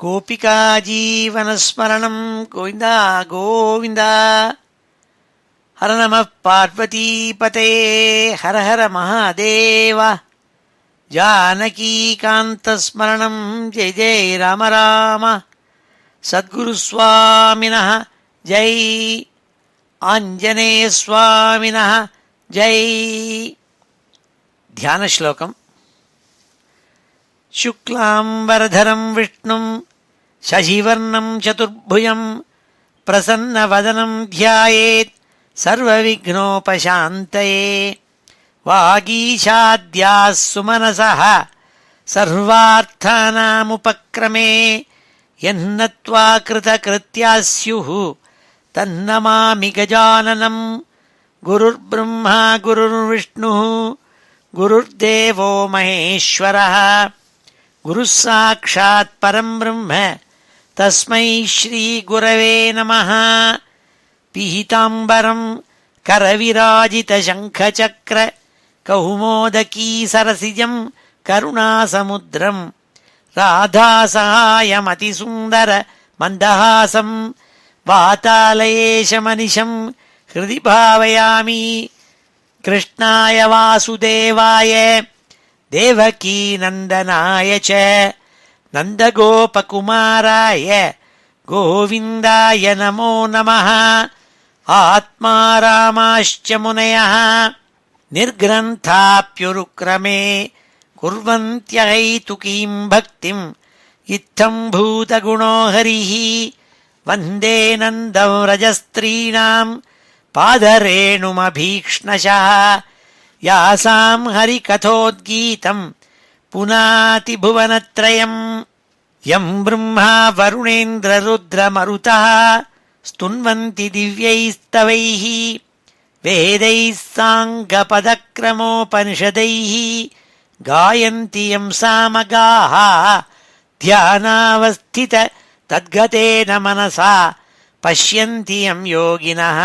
गोपिका जीवनस्मरणं गोविन्द गोविन्द। हर नमः पार्वतीपते हर हर महादेव। जानकीकान्तस्मरणं जय जय राम राम। सद्गुरुस्वामिनः जय, आञ्जनेयस्वामिनः जय। ध्यानश्लोकम्। शुक्लाम्बरधरं विष्णुं शशिवर्णं चतुर्भुजं प्रसन्नवदनं ध्यायेत् सर्वविघ्नोपशान्तये। वागीशाद्याः सुमनसः सर्वार्थानामुपक्रमे यन्नत्वा कृतकृत्याः स्युः तन्नमामि गजाननं। गुरुर्ब्रह्मा गुरुर्विष्णुः गुरुर्देवो महेश्वरः गुरुः साक्षात् परं ब्रह्म तस्मै श्रीगुरवे नमः। पीताम्बरं करविराजितशङ्खचक्र कौमोदकी सरसिजं करुणासमुद्रं राधासहायमतिसुन्दर मन्दहासं वातालयेशमनिशं हृदि भावयामि। कृष्णाय वासुदेवाय देवकीनन्दनाय च नन्दगोपकुमाराय गोविन्दाय नमो नमः। आत्मा रामाश्च मुनयः निर्ग्रन्थाप्युरुक्रमे कुर्वन्त्यहैतुकीं भक्तिं इत्थं भूतगुणो हरिः। वन्दे नन्दं व्रजस्त्रीणां पादरेणुमभीक्ष्णशः यासां हरिकथोद्गीतं पुनाति भुवनत्रयम्। यं ब्रह्मा वरुणेन्द्ररुद्रमरुतः स्तुन्वन्ति दिव्यैस्तवैः वेदैः साङ्गपदक्रमोपनिषदैः गायन्ति यं सामगाः ध्यानावस्थित तद्गतेन मनसा पश्यन्ति यं योगिनः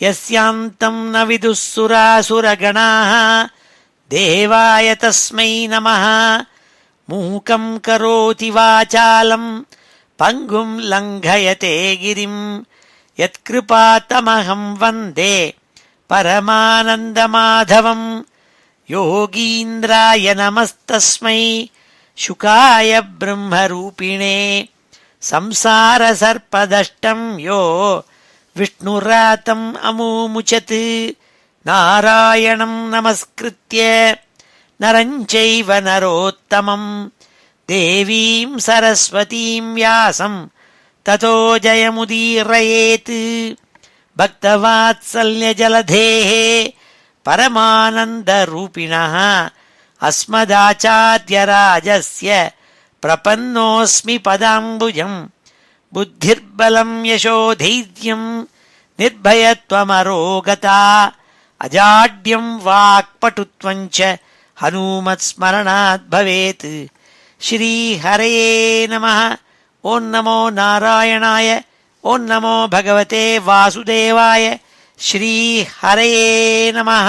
यस्यान्तं न विदुः सुरासुरगणाः। देवाय तस्मै नमः। मूकं करोति वाचालं पङ्गुं लङ्घयते गिरिं यत्कृपातमहं वन्दे परमानन्दमाधवं। योगीन्द्राय नमस्तस्मै शुकाय ब्रह्मरूपिणे संसारसर्पदष्टं यो विष्णुरातम् अमूमुचत्। नारायणं नमस्कृत्य नरं चैव नरोत्तमं देवीं सरस्वतीं व्यासं ततो जयमुदीरयेत्। भक्तवात्सल्यजलधेः परमानन्दरूपिणः अस्मदाचार्यराजस्य प्रपन्नोऽस्मि पदाम्बुजम्। बुद्धिर्बलं यशोधैर्यं निर्भयत्वमरोगता अजाड्यं वाक्पटुत्वं च हनूमत्स्मरणात् भवेत्। श्रीहरये नमः। ॐ नमो नारायणाय। ॐ नमो भगवते वासुदेवाय. ஸ்ரீஹரயே நமஹ.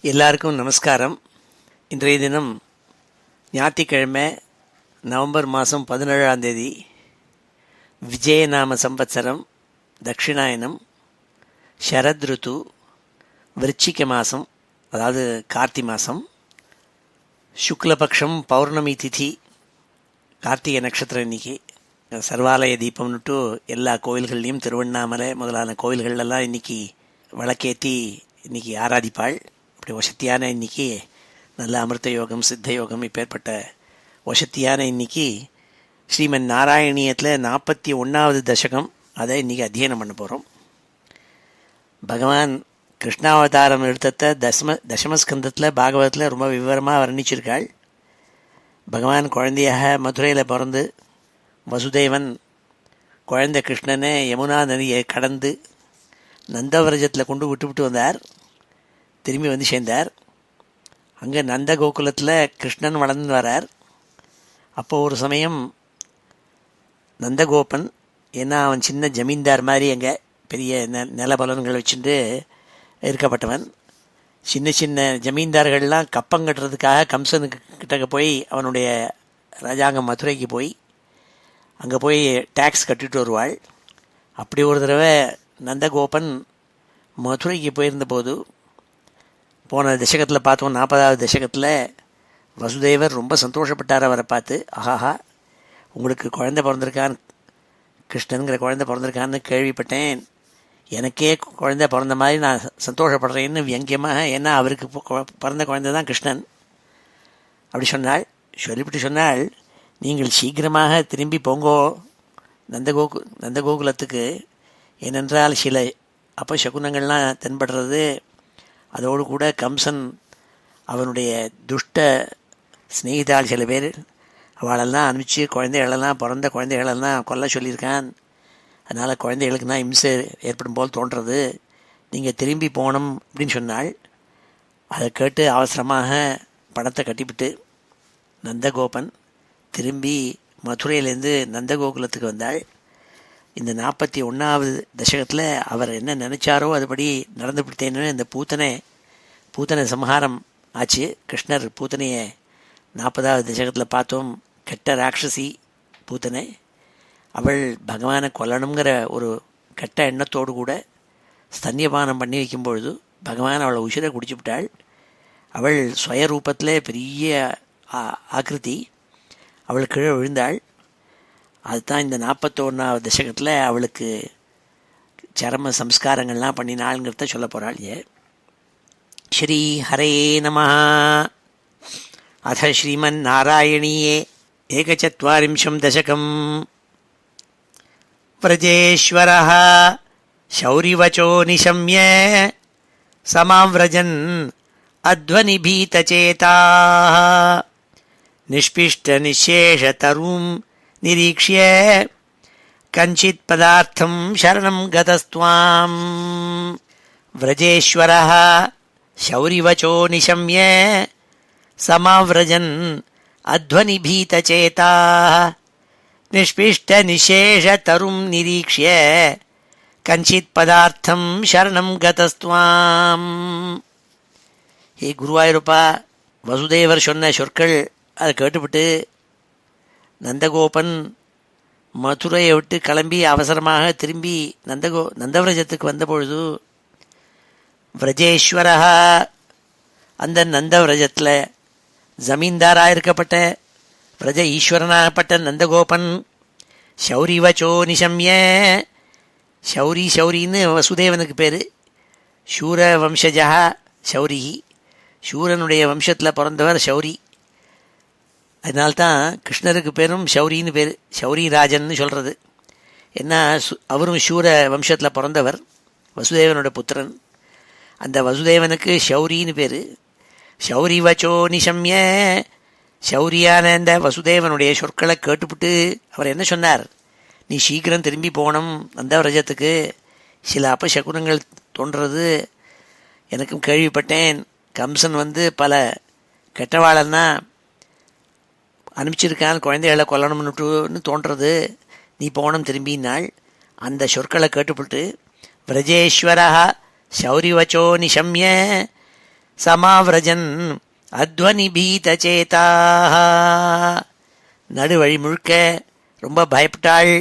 எல்லாருக்கும் நமஸ்காரம். இன்றைய தினம் ஞாயிற்றுக்கிழமை நவம்பர் மாதம் 17ஆம் தேதி விஜயநாம சம்பத்சரம் தட்சிணாயனம் ஷரத்ருத்து விருச்சிக மாதம், அதாவது கார்த்தி மாதம், சுக்லபக்ஷம் பௌர்ணமி திதி, கார்த்திகை நட்சத்திரம். இன்னைக்கு சர்வாலய தீபம்னுட்டு எல்லா கோவில்கள்லையும் திருவண்ணாமலை முதலான கோவில்கள்லாம் இன்னைக்கு விளக்கேற்றி இன்னைக்கு ஆராதிப்பாள். அப்படி வசத்தியான இன்னைக்கு நல்ல அமிர்த யோகம் சித்த யோகம் இப்பேற்பட்ட வசத்தியான இன்னைக்கு ஸ்ரீமன் நாராயணியத்தில் 41வது தசகம், அதை இன்றைக்கி அத்தியனம் பண்ண போகிறோம். பகவான் கிருஷ்ணாவதாரம் எடுத்த தசமஸ்கந்தத்தில் பாகவதத்தில் ரொம்ப விவரமாக வர்ணிச்சிருக்காள். பகவான் குழந்தையாக மதுரையில் பிறந்து வசுதேவன் குழந்தை கிருஷ்ணனை யமுனா நதியை கடந்து நந்தவரஜத்தில் கொண்டு விட்டு வந்தார். திரும்பி வந்து சேர்ந்தார். அங்கே நந்த கோகுலத்தில் கிருஷ்ணன் வளர்ந்து வரார். அப்போ ஒரு சமயம் நந்தகோபன், ஏன்னா அவன் சின்ன ஜமீன்தார் மாதிரி அங்கே பெரிய நிலபலன்கள் வச்சுட்டு இருக்கப்பட்டவன், சின்ன சின்ன ஜமீன்தார்கள்லாம் கப்பம் கட்டுறதுக்காக கம்சனுக்கு கிட்டக்க போய் அவனுடைய ராஜாங்கம் மதுரைக்கு போய் அங்கே போய் டேக்ஸ் கட்டிட்டு வருவாள். அப்படி ஒரு தடவை நந்தகோபன் மதுரைக்கு போயிருந்தபோது, போன தசகத்தில் பார்த்தோம், 40வது தசகத்தில் வசுதேவர் ரொம்ப சந்தோஷப்பட்டார் அவரை பார்த்து. ஆஹாஹா, உங்களுக்கு குழந்தை பிறந்திருக்கான், கிருஷ்ணனுங்கிற குழந்தை பிறந்திருக்கான்னு கேள்விப்பட்டேன், எனக்கே குழந்தை பிறந்த மாதிரி நான் சந்தோஷப்படுறேன்னு வியங்கியமாக, ஏன்னா அவருக்கு பிறந்த குழந்தை தான் கிருஷ்ணன் அப்படி சொன்னாள். சொல்லிவிட்டு சொன்னாள், நீங்கள் சீக்கிரமாக திரும்பி போங்கோ நந்தகோகுலத்துக்கு. ஏனென்றால் சில அபசகுனங்கள்லாம் தென்படுறது. அதோடு கூட கம்சன் அவனுடைய துஷ்ட ஸ்நேகிதாள் சில பேர், அவளெல்லாம் அனுப்பிச்சு பிறந்த குழந்தைகளெல்லாம் கொல்ல சொல்லியிருக்கான். அதனால் குழந்தைகளுக்குன்னா இம்சை ஏற்படும் போல் தோன்றது, நீங்கள் திரும்பி போகணும் அப்படின்னு சொன்னாள். அதை கேட்டு அவசரமாக பணத்தை கட்டிவிட்டு நந்தகோபன் திரும்பி மதுரையிலேருந்து நந்தகோகுலத்துக்கு வந்தாள். இந்த 41வது தசகத்தில் அவர் என்ன நினச்சாரோ அதுபடி நடந்து விட்டேன்னு இந்த பூத்தனை சம்ஹாரம் ஆச்சு. கிருஷ்ணர் பூத்தனையை 40வது தசகத்தில் பார்த்தோம். கெட்ட ராட்சசி பூத்தனை. அவள் பகவானை கொல்லணுங்கிற ஒரு கெட்ட எண்ணத்தோடு கூட ஸ்தன்யபானம் பண்ணி வைக்கும் பொழுது பகவான் அவளை உசிரை குடிச்சு விட்டாள். அவள் சுயரூபத்தில் பெரிய ஆக்கிருதி. அவள் கீழே விழுந்தாள். அதுதான் இந்த 41வது தசகத்தில் அவளுக்கு சரம சம்ஸ்காரங்கள்லாம் பண்ணினாளுங்கிறத சொல்ல போகிறாள். ஸ்ரீ ஹரே நமः. அத ஸ்ரீமன் நாராயணீயே ஏகச்சத்வாரிம்சம் தசகம். व्रजेश्वरः शौरिवचो निशम्य समाव्रजन् अध्वनिभीतचेताः निष्पिष्टनिःशेषतरुं निरीक्ष्य कञ्चित् पदार्थं शरणं गतस्त्वां. व्रजेश्वरः शौरिवचो निशम्य समाव्रजन् अध्वनिभीतचेताः निष्पिष्टनिशेषतरुं निरीक्ष्य कञ्चित् पदार्थं शरणं गतस्त्वाम्. हे குருவாயூரப்பா, வசுதேவர் சொன்ன சொற்கள் அதை கேட்டுவிட்டு நந்தகோபன் மதுரையை விட்டு கிளம்பி அவசரமாக திரும்பி நந்தவிரஜத்துக்கு வந்தபொழுது, விரஜேஸ்வரஹா, அந்த நந்தவிரஜத்தில் ஜமீன்தாராக இருக்கப்பட்ட விரஜ ஈஸ்வரனாகப்பட்ட நந்தகோபன் ஷௌரிவச்சோ நிஷம்ய, ஷௌரின்னு வசுதேவனுக்கு பேர். சூர வம்சஜா ஷௌரி, சூரனுடைய வம்சத்தில் பிறந்தவர் ஷௌரி. அதனால்தான் கிருஷ்ணருக்கு பேரும் ஷௌரின்னு பேர், ஷௌரி ராஜன்னு சொல்கிறது. ஏன்னா அவரும் சூர வம்சத்தில் பிறந்தவர், வசுதேவனோட புத்திரன். அந்த வசுதேவனுக்கு ஷௌரின்னு பேர். ஷௌரிவச்சோ நிஷம்ய, ஷௌரியான இந்த வசுதேவனுடைய சொற்களை கேட்டுவிட்டு அவர் என்ன சொன்னார்? நீ சீக்கிரம் திரும்பி போகணும் நந்தவிரஜத்துக்கு, சில அபசகுனங்கள் தோன்றது எனக்கும் கேள்விப்பட்டேன். கம்சன் பல கெட்டவாளன்னா அனுப்பிச்சிருக்கான் குழந்தைகளை கொல்லணும்னுட்டுன்னு தோன்றது, நீ போகணும் திரும்பினாள். அந்த சொற்களை கேட்டுவிட்டு விரஜேஸ்வரா ஷௌரிவச்சோ நிஷம்ய சமாவிரஜன் அத்வனிபீதச்சேதாக, நடுவழி முழுக்க ரொம்ப பயப்பட்டாள்,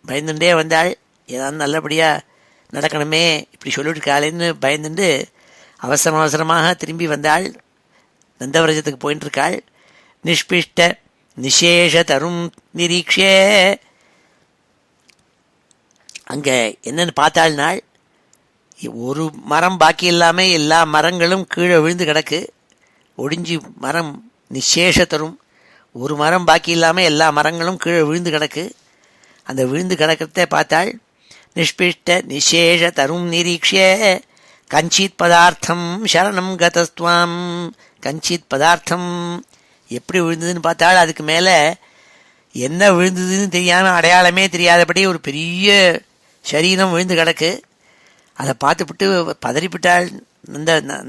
பயந்துட்டே வந்தாள். ஏதாவது நல்லபடியாக நடக்கணுமே, இப்படி சொல்லிவிட்டுருக்காளேன்னு பயந்துட்டு அவசரமாக திரும்பி வந்தாள். நந்தவிரஜத்துக்கு போயின்ட்டுருக்காள். நிஷ்பிஷ்ட நிசேஷ தரும் நிரீக்ஷே, அங்கே என்னென்னு பார்த்தாள்னாள். ஒரு மரம் பாக்கி இல்லாமல் எல்லா மரங்களும் கீழே விழுந்து கிடக்கு, ஒடிஞ்சி மரம் நிசேஷ தரும். ஒரு மரம் பாக்கி இல்லாமல் எல்லா மரங்களும் கீழே விழுந்து கிடக்கு. அந்த விழுந்து கிடக்கிறத பார்த்தாள். நிஷ்பிஷ்ட நிசேஷ தரும் நிரீக்ஷே கஞ்சித் பதார்த்தம் சரணம் கதஸ்துவாம். கஞ்சித் பதார்த்தம் எப்படி விழுந்ததுன்னு பார்த்தாள். அதுக்கு மேலே என்ன விழுந்ததுன்னு தெரியாமல், அடையாளமே தெரியாதபடி ஒரு பெரிய சரீரம் விழுந்து கிடக்கு. அதை பார்த்துவிட்டு பதறிப்பிட்டாள்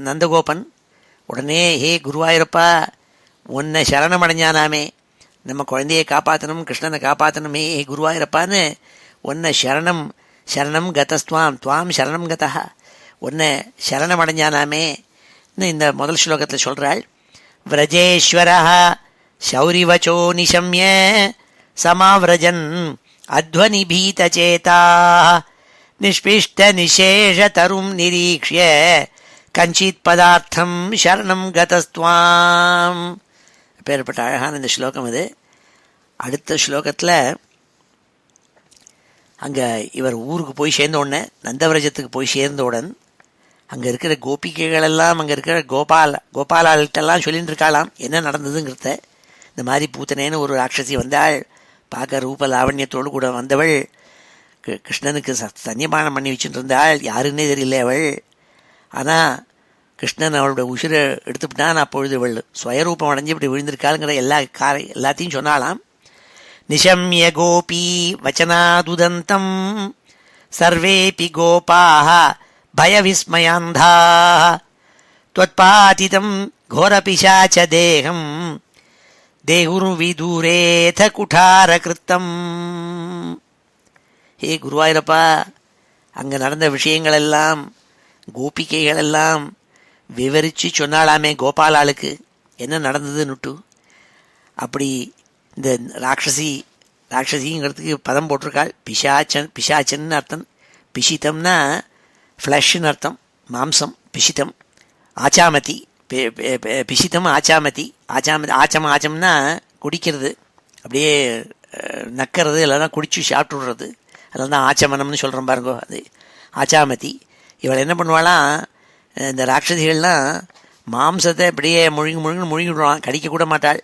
நந்தகோபன். உடனே, ஹே குருவாயூரப்பா, உன்னை சரணம் அடைஞ்சானாமே, நம்ம குழந்தையை காப்பாற்றணும், கிருஷ்ணனை காப்பாற்றணுமே, ஹே குருவாயூரப்பான்னு உன்னை சரணம் கதஸ்துவாம், துவாம் சரணம் கதா, உன்னை சரணம் அடைஞ்சானாமே இந்த முதல் ஸ்லோகத்தில் சொல்கிறாள். விரஜேஸ்வரா ஷௌரிவச்சோ நிஷம்ய சமாவ்ரஜன் அத்வனி பீதசேதா நிஷ்பிஷ்ட நிசேஷ தரும் நிரீக்ஷ்ய கஞ்சித் பதார்த்தம் சரணம் கதஸ்துவாம். பேர்பட்ட அழகான இந்த ஸ்லோகம் இது. அடுத்த ஸ்லோகத்தில் அங்கே இவர் ஊருக்கு போய் சேர்ந்த உடனே, நந்தவிரஜத்துக்கு போய் சேர்ந்தவுடன் அங்கே இருக்கிற கோபிகைகளெல்லாம், அங்கே இருக்கிற கோபாலாள்கிட்டெல்லாம் சொல்லிட்டு இருக்காளாம் என்ன நடந்ததுங்கிறத. இந்த மாதிரி பூத்தனேன்னு ஒரு ராட்சசி வந்தாள், பார்க்க ரூப லாவண்யத்தோடு கூட வந்தவள், கிருஷ்ணனுக்கு சன்னியபானம் பண்ணி வச்சுட்டு இருந்தாள், யாருன்னே தெரியல அவள். ஆனால் கிருஷ்ணன் அவளோட உசிரை எடுத்துவிட்டான். அப்பொழுது இவள் ஸ்வயரூபம் அடைஞ்சு இப்படி விழுந்திருக்காளுங்கிற எல்லாத்தையும் சொன்னாலாம். நிஷம்ய கோபி வச்சனாதுதந்தம் சர்வேபி கோபாः பயவிஸ்மயாந்தாः त्वत्पातितं घोरपिशाच देहं देहुर्विदूरेथ कुठारकृतम्. ஹே குருவாயூரப்பா, அங்கே நடந்த விஷயங்களெல்லாம் கோபிகைகளெல்லாம் விவரித்து சொன்னாலாமே கோபாலாளுக்கு என்ன நடந்ததுன்னுட்டு. அப்படி இந்த ராட்சசிங்கிறதுக்கு பதம் போட்டிருக்காள். பிசாச்சன்னு அர்த்தம். பிஷித்தம்னா ஃப்ளஷ்ன்னு அர்த்தம், மாம்சம். பிஷித்தம் ஆச்சாமதி, பிஷித்தம் ஆச்சாமதி. ஆச்சம்னா குடிக்கிறது, அப்படியே நக்கிறது, இல்லைன்னா குடிச்சு சாப்பிட்டு விடுறது, அதெல்லாம் தான் ஆச்சமனம்னு சொல்கிறோம் பாருங்கோ, அது ஆச்சாமதி. இவள் என்ன பண்ணுவாளாம், இந்த ராட்சசிகள்லாம் மாம்சத்தை அப்படியே முழுங்கி விடுவான், கடிக்கக்கூட மாட்டாள்.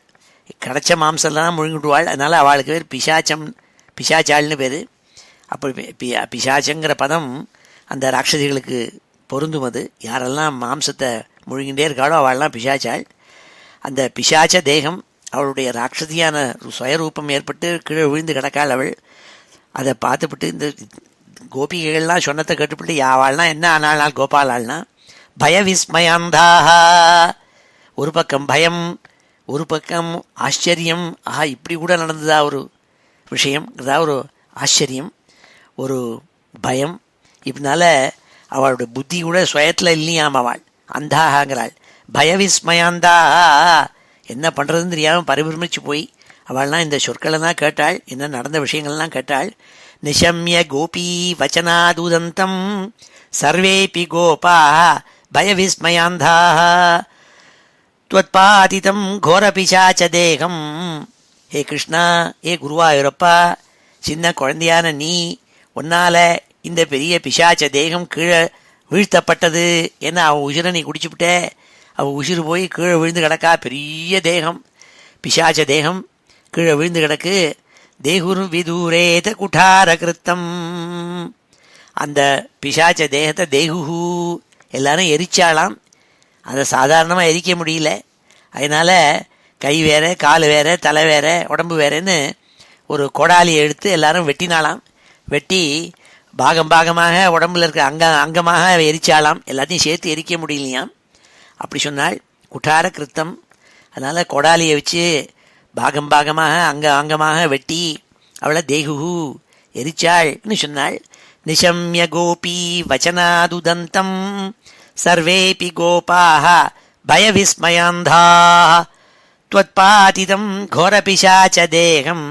கிடைச்ச மாம்சம்லாம் முழுங்கி விடுவாள். அதனால் அவளுக்கு பேர் பிசாச்சாள்னு பேர். அப்படி பிசாச்சங்கிற பதம் அந்த ராட்சசிகளுக்கு பொருந்தும். அது யாரெல்லாம் மாம்சத்தை முழுங்கிட்டே இருக்காளோ அவள்லாம் பிசாச்சாள். அந்த பிசாச்ச தேகம், அவளுடைய ராட்சசியான சுயரூபம் ஏற்பட்டு கீழே விழுந்து கிடக்காள் அவள். அதை பார்த்துவிட்டு இந்த கோபிகைகள்லாம் சொன்னத்தை கேட்டுவிட்டு யாவாள்னா என்ன ஆனாள் கோபாலாள்னா பயவிஸ்மயாந்தாக. ஒரு பக்கம் பயம், ஒரு பக்கம் ஆச்சரியம். ஆஹா, இப்படி கூட நடந்ததா ஒரு விஷயம், ஒரு ஆச்சரியம், ஒரு பயம். இதனால அவளுடைய புத்தி கூட சுயத்தில் இல்லையாம். அவள் அந்தாகாங்கிறாள். பயவிஸ்மயாந்தா, என்ன பண்ணுறதுன்னு தெரியாமல் பரிபிரமிச்சு போய் அவள்லாம் இந்த சொற்களை தான் கேட்டாள், என்ன நடந்த விஷயங்கள்லாம் கேட்டாள். நிஷம்ய கோபி வச்சனாதுதந்தம் சர்வேபி கோபா பயவிஸ்மயாந்தாக त्वत्पातितं घोरपिशाच தேகம். ஹே கிருஷ்ணா, ஏ குருவாயூரப்பா, சின்ன குழந்தையான நீ, உன்னால் இந்த பெரிய பிசாச்ச தேகம் கீழே வீழ்த்தப்பட்டது. ஏன்னா அவன் உசிரை நீ குடிச்சுவிட்ட, அவன் உசிறு போய் கீழே விழுந்து கிடக்கா. பெரிய தேகம், பிசாச்ச தேகம் கீழே விழுந்து கிடக்கு. தேகுரு விதூரேத குட்டார கிருத்தம். அந்த பிசாச்ச தேகத்தை தேகுஹு எல்லாரும் எரிச்சாலாம். அதை சாதாரணமாக எரிக்க முடியல. அதனால் கை வேற, கால் வேற, தலை வேற, உடம்பு வேறன்னு ஒரு கொடாலியை எடுத்து எல்லாரும் வெட்டினாலாம். வெட்டி பாகம் பாகமாக உடம்புல இருக்க அங்கமாக எரிச்சாலாம். எல்லாத்தையும் சேர்த்து எரிக்க முடியலையாம். அப்படி சொன்னால் குட்டார கிருத்தம். அதனால் கொடாலியை வச்சு பாகம் பாகமாக அங்கமாக வெட்டி அவளை தேகுஹு எரிச்சாள்னு சொன்னாள். நிஷம்ய கோபி வச்சனாதுதந்தம் சர்வேபி கோபாः பயவிஸ்மயாந்தாः त्वत्पातितं घोरपिशाच தேகம்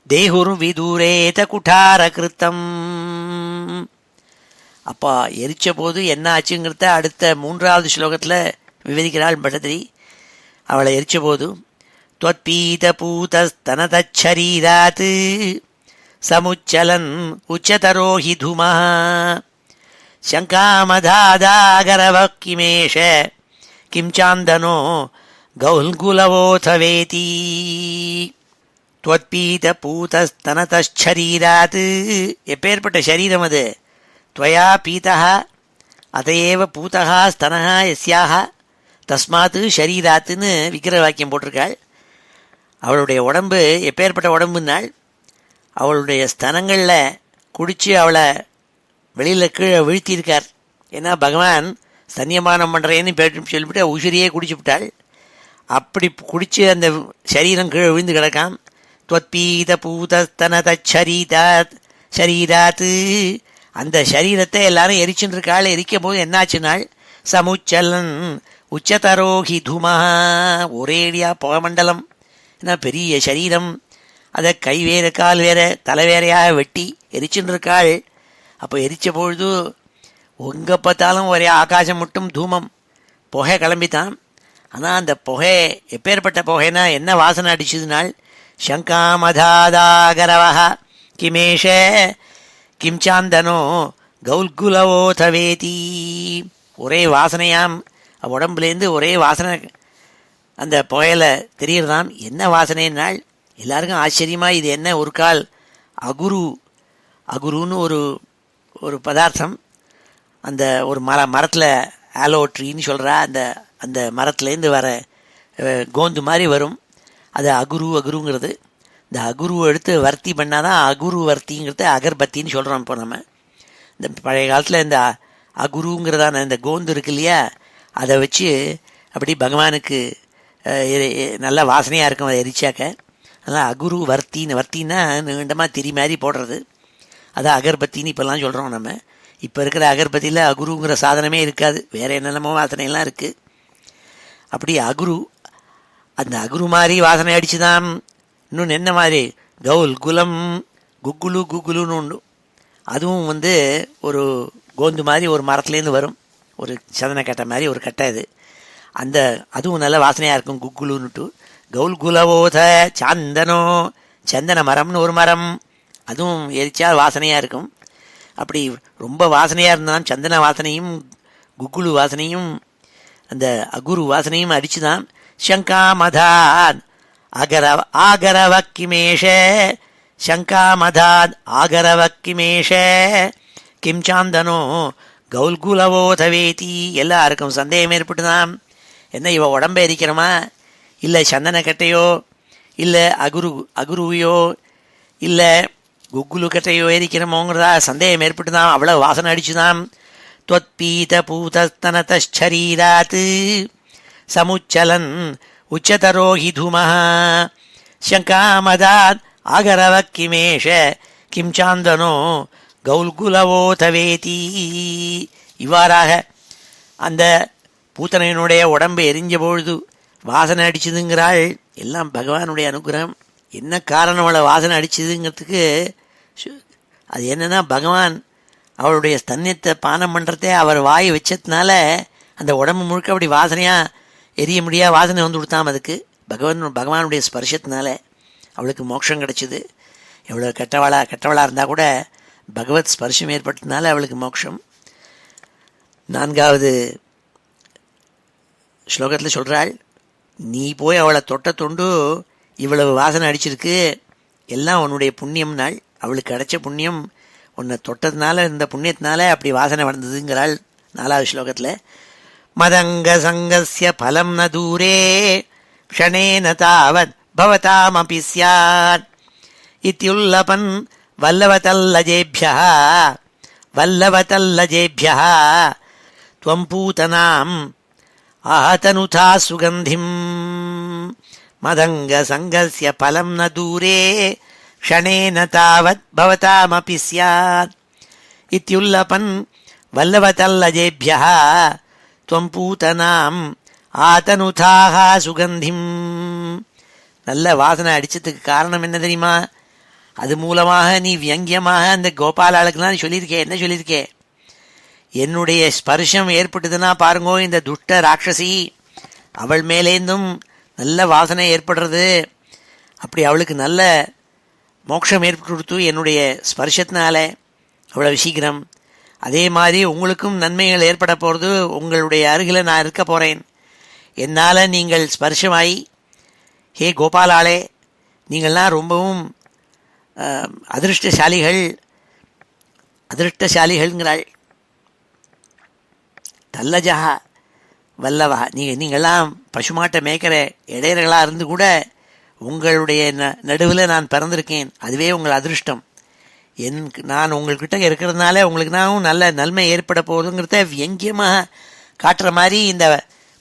தேகுர்விதூரேத குட்டாரகிருத்தம். அப்பா எரிச்ச போது என்ன ஆச்சுங்கிறத அடுத்த 3வது ஸ்லோகத்தில் விவரிக்கிறாள் பட்டதிரி. அவளை எரிச்ச போது त्वत्पीतपूतस्तनतच्छरीरात् समुच्चलन् उच्चतरो हि धूमः शङ्कामधादागरवः किमेष किं चान्दनो गौल्गुलवोऽथ वेति. त्वत्पीतपूतस्तनतच्छरीरात्, எப்பேற்பட்ட சரீரம் அது. त्वया पीतः अतएव पूतः स्तनः यस्याः தஸ்மாத்து ஷரீராத்துன்னு விக்கிர வாக்கியம் போட்டிருக்காள். அவளுடைய உடம்பு எப்பேற்பட்ட உடம்புனாள், அவளுடைய ஸ்தனங்களில் குடித்து அவளை வெளியில் கீழே வீழ்த்தியிருக்கார். ஏன்னா பகவான் சன்னியமானம் பண்ணுறேன்னு சொல்லிவிட்டு உசிரியே குடிச்சு விட்டாள். அப்படி குடித்து அந்த சரீரம் கீழே விழுந்து கிடக்காம். त्वत्पीत பூதஸ்தனதரீராத்து, அந்த சரீரத்தை எல்லாரும் எரிச்சுட்டு இருக்காள். எரிக்கும் போது என்னாச்சுனாள், சமுச்சலன் உச்சதரோகி துமா, ஒரேடியா புகமண்டலம். ஏன்னா பெரிய சரீரம், அதை கை வேறு கால் வேற தலை வேறையாக வெட்டி எரிச்சுன்னு இருக்காள். அப்போ எரித்த பொழுது எங்கே பார்த்தாலும் ஒரே ஆகாசம் மட்டும் தூமம் புகை கிளம்பித்தான். ஆனால் அந்த புகை எப்பேற்பட்ட புகைனா என்ன வாசனை அடிச்சதுனால் சங்காமதாதாகரவஹ கிமேஷ கிம்சாந்தனோ கௌல்குலவோ தவேதி. ஒரே வாசனையாம், உடம்புலேருந்து ஒரே வாசனை அந்த புகையில தெரியுறதாம். என்ன வாசனைனால் எல்லாருக்கும் ஆச்சரியமாக இது என்ன ஒரு கால் அகுருன்னு ஒரு பதார்த்தம். அந்த ஒரு மரத்தில் ஆலோட்ரின்னு சொல்கிறா, அந்த மரத்துலேருந்து வர கோந்து மாதிரி வரும். அது அகுருங்கிறது. இந்த அகுருவை எடுத்து வர்த்தி பண்ணாதான் அகுரு வர்த்திங்கிறது அகர்பத்தின்னு சொல்கிறோம். இப்போ நம்ம இந்த பழைய காலத்தில் இந்த அகுருங்கிறதான இந்த கோந்து இருக்கு இல்லையா, அதை வச்சு அப்படி பகவானுக்கு நல்ல வாசனையாக இருக்கும் அதை எரிச்சாக்க. அதனால் அகுரு வர்த்தின்னா நீண்டமாக திரி மாதிரி போடுறது, அதான் அகர்பத்தின்னு இப்போல்லாம் சொல்கிறோம் நம்ம. இப்போ இருக்கிற அகர்பத்தியில் அகுருங்கிற சாதனமே இருக்காது, வேறு என்னென்னமோ வாசனையெல்லாம் இருக்குது. அப்படி அந்த அகுரு மாதிரி வாசனை அடிச்சுதான். இன்னொன்று என்ன மாதிரி குலம் குக்குலுன்னு உண்டு. அதுவும் ஒரு கோந்து மாதிரி ஒரு மரத்துலேருந்து வரும், ஒரு சதன கட்டை மாதிரி ஒரு கட்டை. அதுவும் நல்ல வாசனையாக இருக்கும் குக்குலுன்னுட்டு. கௌல்குலவோத சாந்தனோ, சந்தன மரம்னு ஒரு மரம், அதுவும் எரிச்சா வாசனையாக இருக்கும். அப்படி ரொம்ப வாசனையாக இருந்தாலும் சந்தன வாசனையும் குக்குலு வாசனையும் அந்த அகுரு வாசனையும் அடிச்சுதான். சங்காமதான் ஆகரவக்கிமேஷ சங்காமதான் ஆகரவக்கிமேஷ கிம்சாந்தனோ கௌல்குலவோ தவேதி. எல்லாருக்கும் சந்தேகம் ஏற்பட்டுதான். என்ன இவ உடம்பை எரிக்கிறோமா, இல்லை சந்தன கட்டையோ, இல்லை அகுருவையோ, இல்லை குக்குலு கட்டையோ எரிக்கிறோமோங்கிறதா சந்தேகம் ஏற்பட்டுதான். அவ்வளோ வாசனை அடிச்சுதான். त्वत्पीत पूतस्तनतश्चरीरात् समुच्चलन् उच्चतरो हि धूमः शङ्कामदात् आगरवः किमेष किं चान्दनो கௌல்குலவோ தவேதி. இவ்வாறாக அந்த பூத்தனையினுடைய உடம்பு எரிஞ்ச பொழுது வாசனை அடிச்சதுங்கிறாள். எல்லாம் பகவானுடைய அனுகிரகம். என்ன காரணம் அவளை வாசனை அடிச்சதுங்கிறதுக்கு அது என்னன்னா, பகவான் அவளுடைய ஸ்தன்யத்தை பானம் பண்ணுறதே அவர் வாய் வச்சதுனால அந்த உடம்பு முழுக்க அப்படி வாசனையாக எரிய முடியாத வாசனை கொடுத்தாம். அதுக்கு பகவானுடைய ஸ்பர்ஷத்தினால அவளுக்கு மோட்சம் கிடைச்சிது. எவ்வளோ கெட்டவளாக இருந்தால் கூட பகவத் ஸ்பர்ஷம் ஏற்பட்டதுனால அவளுக்கு மோட்சம். 4வது ஸ்லோகத்தில் சொல்கிறாள், நீ போய் அவளை தொண்டு இவ்வளவு வாசனை அடிச்சிருக்கு, எல்லாம் உன்னுடைய புண்ணியம் நாள். அவளுக்கு கிடைச்ச புண்ணியம் உன்னை தொட்டதுனால, இந்த புண்ணியத்தினால அப்படி வாசனை வந்ததுங்கிறாள் 4வது ஸ்லோகத்தில். மதங்க சங்கஸ்ய பலம் ந தூரே க்ஷணேன தாவத் பவதாமபி ஸ்யாத் இத்யுல்லபன் வல்லவதல்லஜேபியः த்வம் பூதனாம் ஆதனுதா சுகந்திம். மதங்க சங்கஸ்ய பலம் ந தூரே க்ஷணேன தாவத் பவதாமபி ஸ்யாத் இத்யுல்லபன் வல்லவதல்லஜேபியः த்வம் பூதனாம் ஆதனுதாக சுகந்திம். நல்ல வாசனை அடிச்சதுக்கு காரணம் என்ன தெரியுமா? அது மூலமாக நீ வியங்கியமாக அந்த கோபாலாளுக்குலாம் நீ சொல்லியிருக்கே. என்ன சொல்லியிருக்கே? என்னுடைய ஸ்பர்ஷம் ஏற்பட்டதுன்னா பாருங்கோ, இந்த துஷ்ட ராட்சசி அவள் மேலேந்தும் நல்ல வாசனை ஏற்படுறது. அப்படி அவளுக்கு நல்ல மோட்சம் ஏற்பட்டு என்னுடைய ஸ்பர்ஷத்தினால அவ்வளவு சீக்கிரம். அதே மாதிரி உங்களுக்கும் நன்மைகள் ஏற்பட போகிறது. உங்களுடைய அருகில் நான் இருக்க போகிறேன். என்னால் நீங்கள் ஸ்பர்ஷமாயி, ஹே கோபாலாளே, நீங்கள்லாம் ரொம்பவும் அதிருஷ்டசாலிகள்ங்கிறாள். தல்லஜா வல்லவா, நீங்கள்லாம் பசுமாட்டை மேய்க்கிற இடையர்களாக இருந்து கூட உங்களுடைய நடுவில் நான் பிறந்திருக்கேன். அதுவே உங்கள் அதிருஷ்டம். நான் உங்கள்கிட்ட இருக்கிறதுனால உங்களுக்கு நான் நல்ல நன்மை ஏற்பட போகுதுங்கிறத வியங்கியமாக காட்டுற மாதிரி இந்த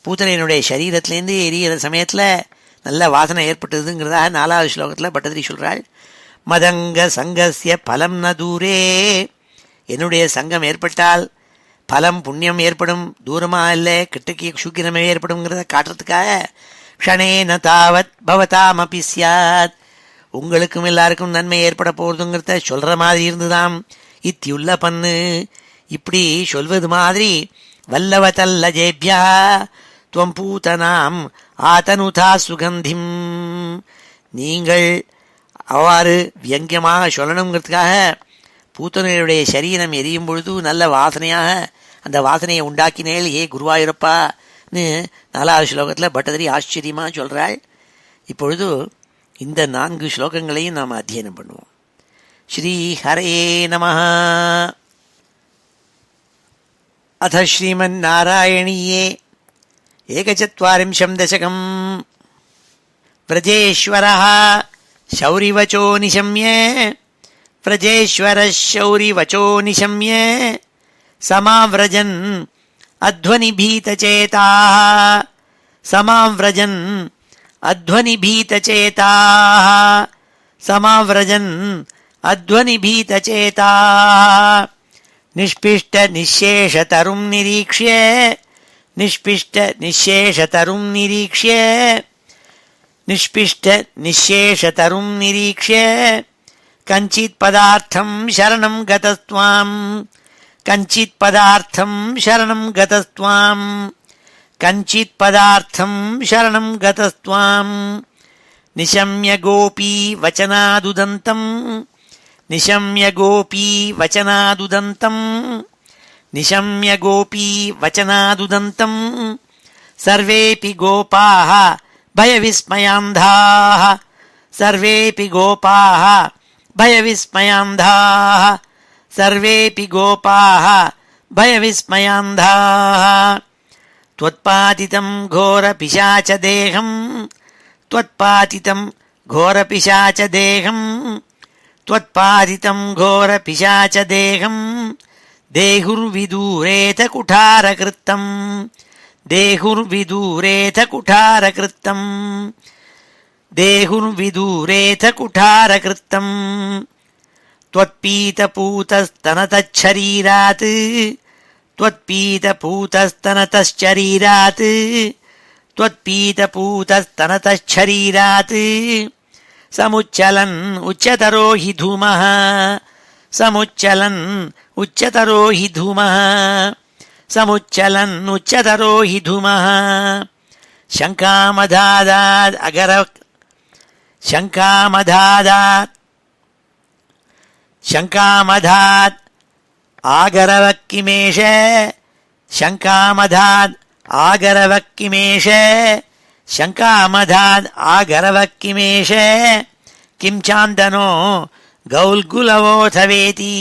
பூத்தனையினுடைய சரீரத்திலேருந்து எரியிற சமயத்தில் நல்ல வாசனை ஏற்பட்டதுங்கிறதாக 4வது ஸ்லோகத்தில் பட்டதிரி சொல்கிறாள். மதங்க சங்கஸ்ய பலம் ந தூரே, என்னுடைய சங்கம் ஏற்பட்டால் பலம் புண்ணியம் ஏற்படும், தூரமாக இல்லை கிட்டக்கே சூக்கிரமே ஏற்படும்ங்கிறத காட்டுறதுக்காக க்ஷணேன தாவத் பவதாமபி ஸ்யாத், உங்களுக்கும் எல்லாருக்கும் நன்மை ஏற்பட போறதுங்கிறத சொல்ற மாதிரி இருந்துதாம் இத்தியுள்ள பண்ணு. இப்படி சொல்வது மாதிரி வல்லவதல்ல ஜேபியா துவம் பூதனாம் ஆதனுதா சுகந்திம். நீங்கள் அவ்வாறு வியங்கியமாக சொல்லணுங்கிறதுக்காக பூத்தனுடைய சரீரம் எரியும் பொழுது நல்ல வாசனையாக அந்த வாசனையை உண்டாக்கினேள் ஏ குருவாயூரப்பான்னு 4வது ஸ்லோகத்தில் பட்டதிரி ஆச்சரியமாக சொல்கிறாள். இப்பொழுது இந்த 4 ஸ்லோகங்களையும் நாம் அத்தியனம் பண்ணுவோம். ஸ்ரீ ஹரே நமஹ. அத ஸ்ரீமன்னாராயணீயே ஏகச்சத்வாரிம்சம் தசகம். व्रजेश्वरः शौरिवचो निशम्य व्रजेश्वरः शौरिवचो निशम्य समाव्रजन् अध्वनिभीतचेताः समाव्रजन् अध्वनिभीतचेताः समाव्रजन् अध्वनिभीतचेताः निष्पिष्टनिःशेषतरुं निरीक्ष्य निष्पिष्टनिःशेषतरुं निरीक्ष्य निष्पिष्टनिःशेषतरुं निरीक्ष्य कञ्चित् पदार्थं शरणं गतस्त्वां कञ्चित् पदार्थं शरणं गतस्त्वां कञ्चित् पदार्थं शरणं गतस्त्वां निशम्य गोपी वचनादुदन्तं निशम्य गोपी वचनादुदन्तं निशम्य गोपी वचनादुदन्तं सर्वेऽपि गोपाः भयविस्मयान्धाः सर्वेऽपि गोपाः भयविस्मयान्धाः सर्वेऽपि गोपाः भयविस्मयान्धाः त्वत्पातितं घोरपिशाचदेहं त्वत्पातितं घोरपिशाचदेहं त्वत्पातितं घोरपिशाचदेहं देहुर्विदूरेत कुठारकृत्तं देहुर्विदूरेथ कुठारकृत्तं देहुर्विदूरेथ कुठारकृत्तं त्वत्पीतपूतस्तनतच्छरीरात् त्वत्पीतपूतस्तनतश्चरीरात् त्वत्पीतपूतस्तनतच्छरीरात् समुच्चलन् उच्चतरो हि धूमः समुच्चलन् उच्चतरो हि धूमः समुच्चलन् उच्चतरो हि धूमः शङ्कामधादाद् अगर शङ्कामधाद् आगरवक्किमेष शङ्कामधाद् आगरवक्किमेष शङ्कामधाद् आगरवक्किमेष किं चान्दनो गौल्गुलवोऽथवेति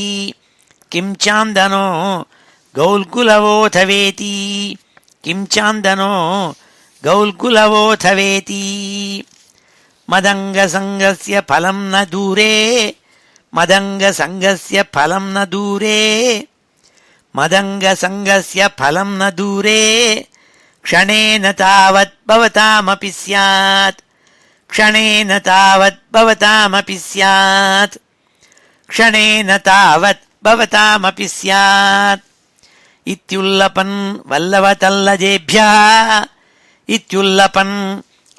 किं चान्दनो गौल्गुलवोऽथवेति किं चान्दनो गौल्गुलवोऽथवेति मदङ्गसङ्गस्य फलं न दूरे मदङ्गसङ्गस्य फलं न दूरे मदङ्गसङ्गस्य फलं न दूरे क्षणेन तावत् भवतामपि स्यात् क्षणेन तावत् भवतामपि स्यात् क्षणेन तावत् भवतामपि स्यात् इत्युल्लपन् वल्लवतल्लजेभ्यः इत्युल्लपन्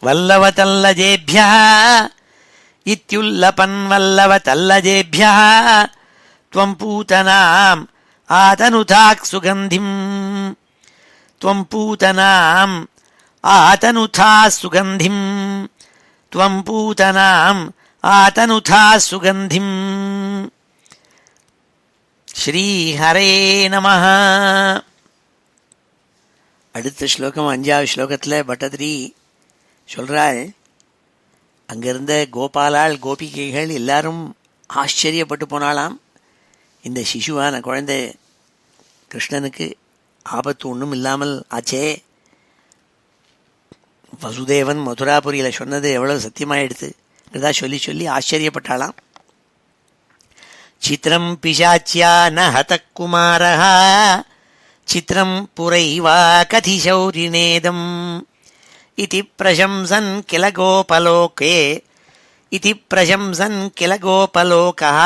वल्लवतल्लजेभ्यः इत्युल्लपन् वल्लवतल्लजेभ्यः त्वं पूतनाम् आतनुथाक् सुगन्धिम् त्वं पूतनाम् आतनुथा सुगन्धिम् त्वं पूतनाम् आतनुथा सुगन्धिम् ஸ்ரீ ஹரே நமஹ. அடுத்த ஸ்லோகம் 5வது ஸ்லோகத்தில் பட்டதிரி சொல்கிறாள், அங்கிருந்த கோபாலால் கோபிகைகள் எல்லாரும் ஆச்சரியப்பட்டு போனாலாம். இந்த சிசுவான குழந்தை கிருஷ்ணனுக்கு ஆபத்து ஒன்றும் இல்லாமல் ஆச்சே. வசுதேவன் மதுராபுரியில் சொன்னது எவ்வளவு சத்தியமாயிடுது இதா சொல்லி சொல்லி ஆச்சரியப்பட்டாளாம். சித்ரம் பிசாச்சியா ந ஹதः குமாரः சித்ரம் புரைவா கதி சௌரிநேதம் இதி பிரசம்சன் கில கோபலோகே இதி பிரசம்சன் கில கோபலோகः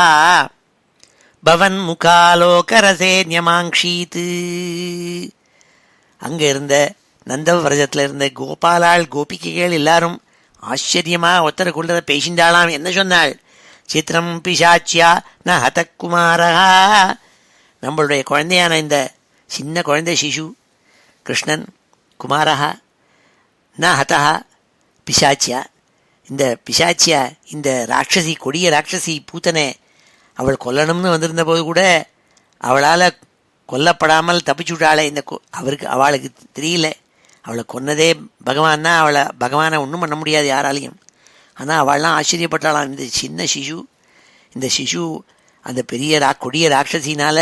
பவன் முகாலோகரசே ஞமாங்ஷீத். அங்கே இருந்த நந்தவிரஜத்தில் இருந்த கோபாலாள் கோபிகைகள் எல்லாரும் ஆச்சரியமா ஒருத்தருக்குள்ளத பேசிண்டாளாம். என்ன சொன்னாள்? சித்திரம் பிசாச்சியா ந ஹதகுமாரஹா. நம்மளுடைய குழந்தையான இந்த சின்ன குழந்தை சிசு கிருஷ்ணன் குமாரஹா ந ஹதஹா பிசாச்சியா. இந்த பிசாச்சியா, இந்த ராட்சசி, கொடிய ராட்சசி பூத்தனை அவள் கொல்லணும்னு வந்திருந்த போது கூட அவளால் கொல்லப்படாமல் தப்பிச்சு விட்டாளே. அவளுக்கு தெரியல அவளை கொன்னதே பகவான்னா பகவானை ஒன்றும் பண்ண முடியாது யாராலையும். ஆனால் அவள்லாம் ஆச்சரியப்பட்டாளாம். இந்த சின்ன சிசு, இந்த சிசு அந்த பெரிய கொடிய ராட்சசினால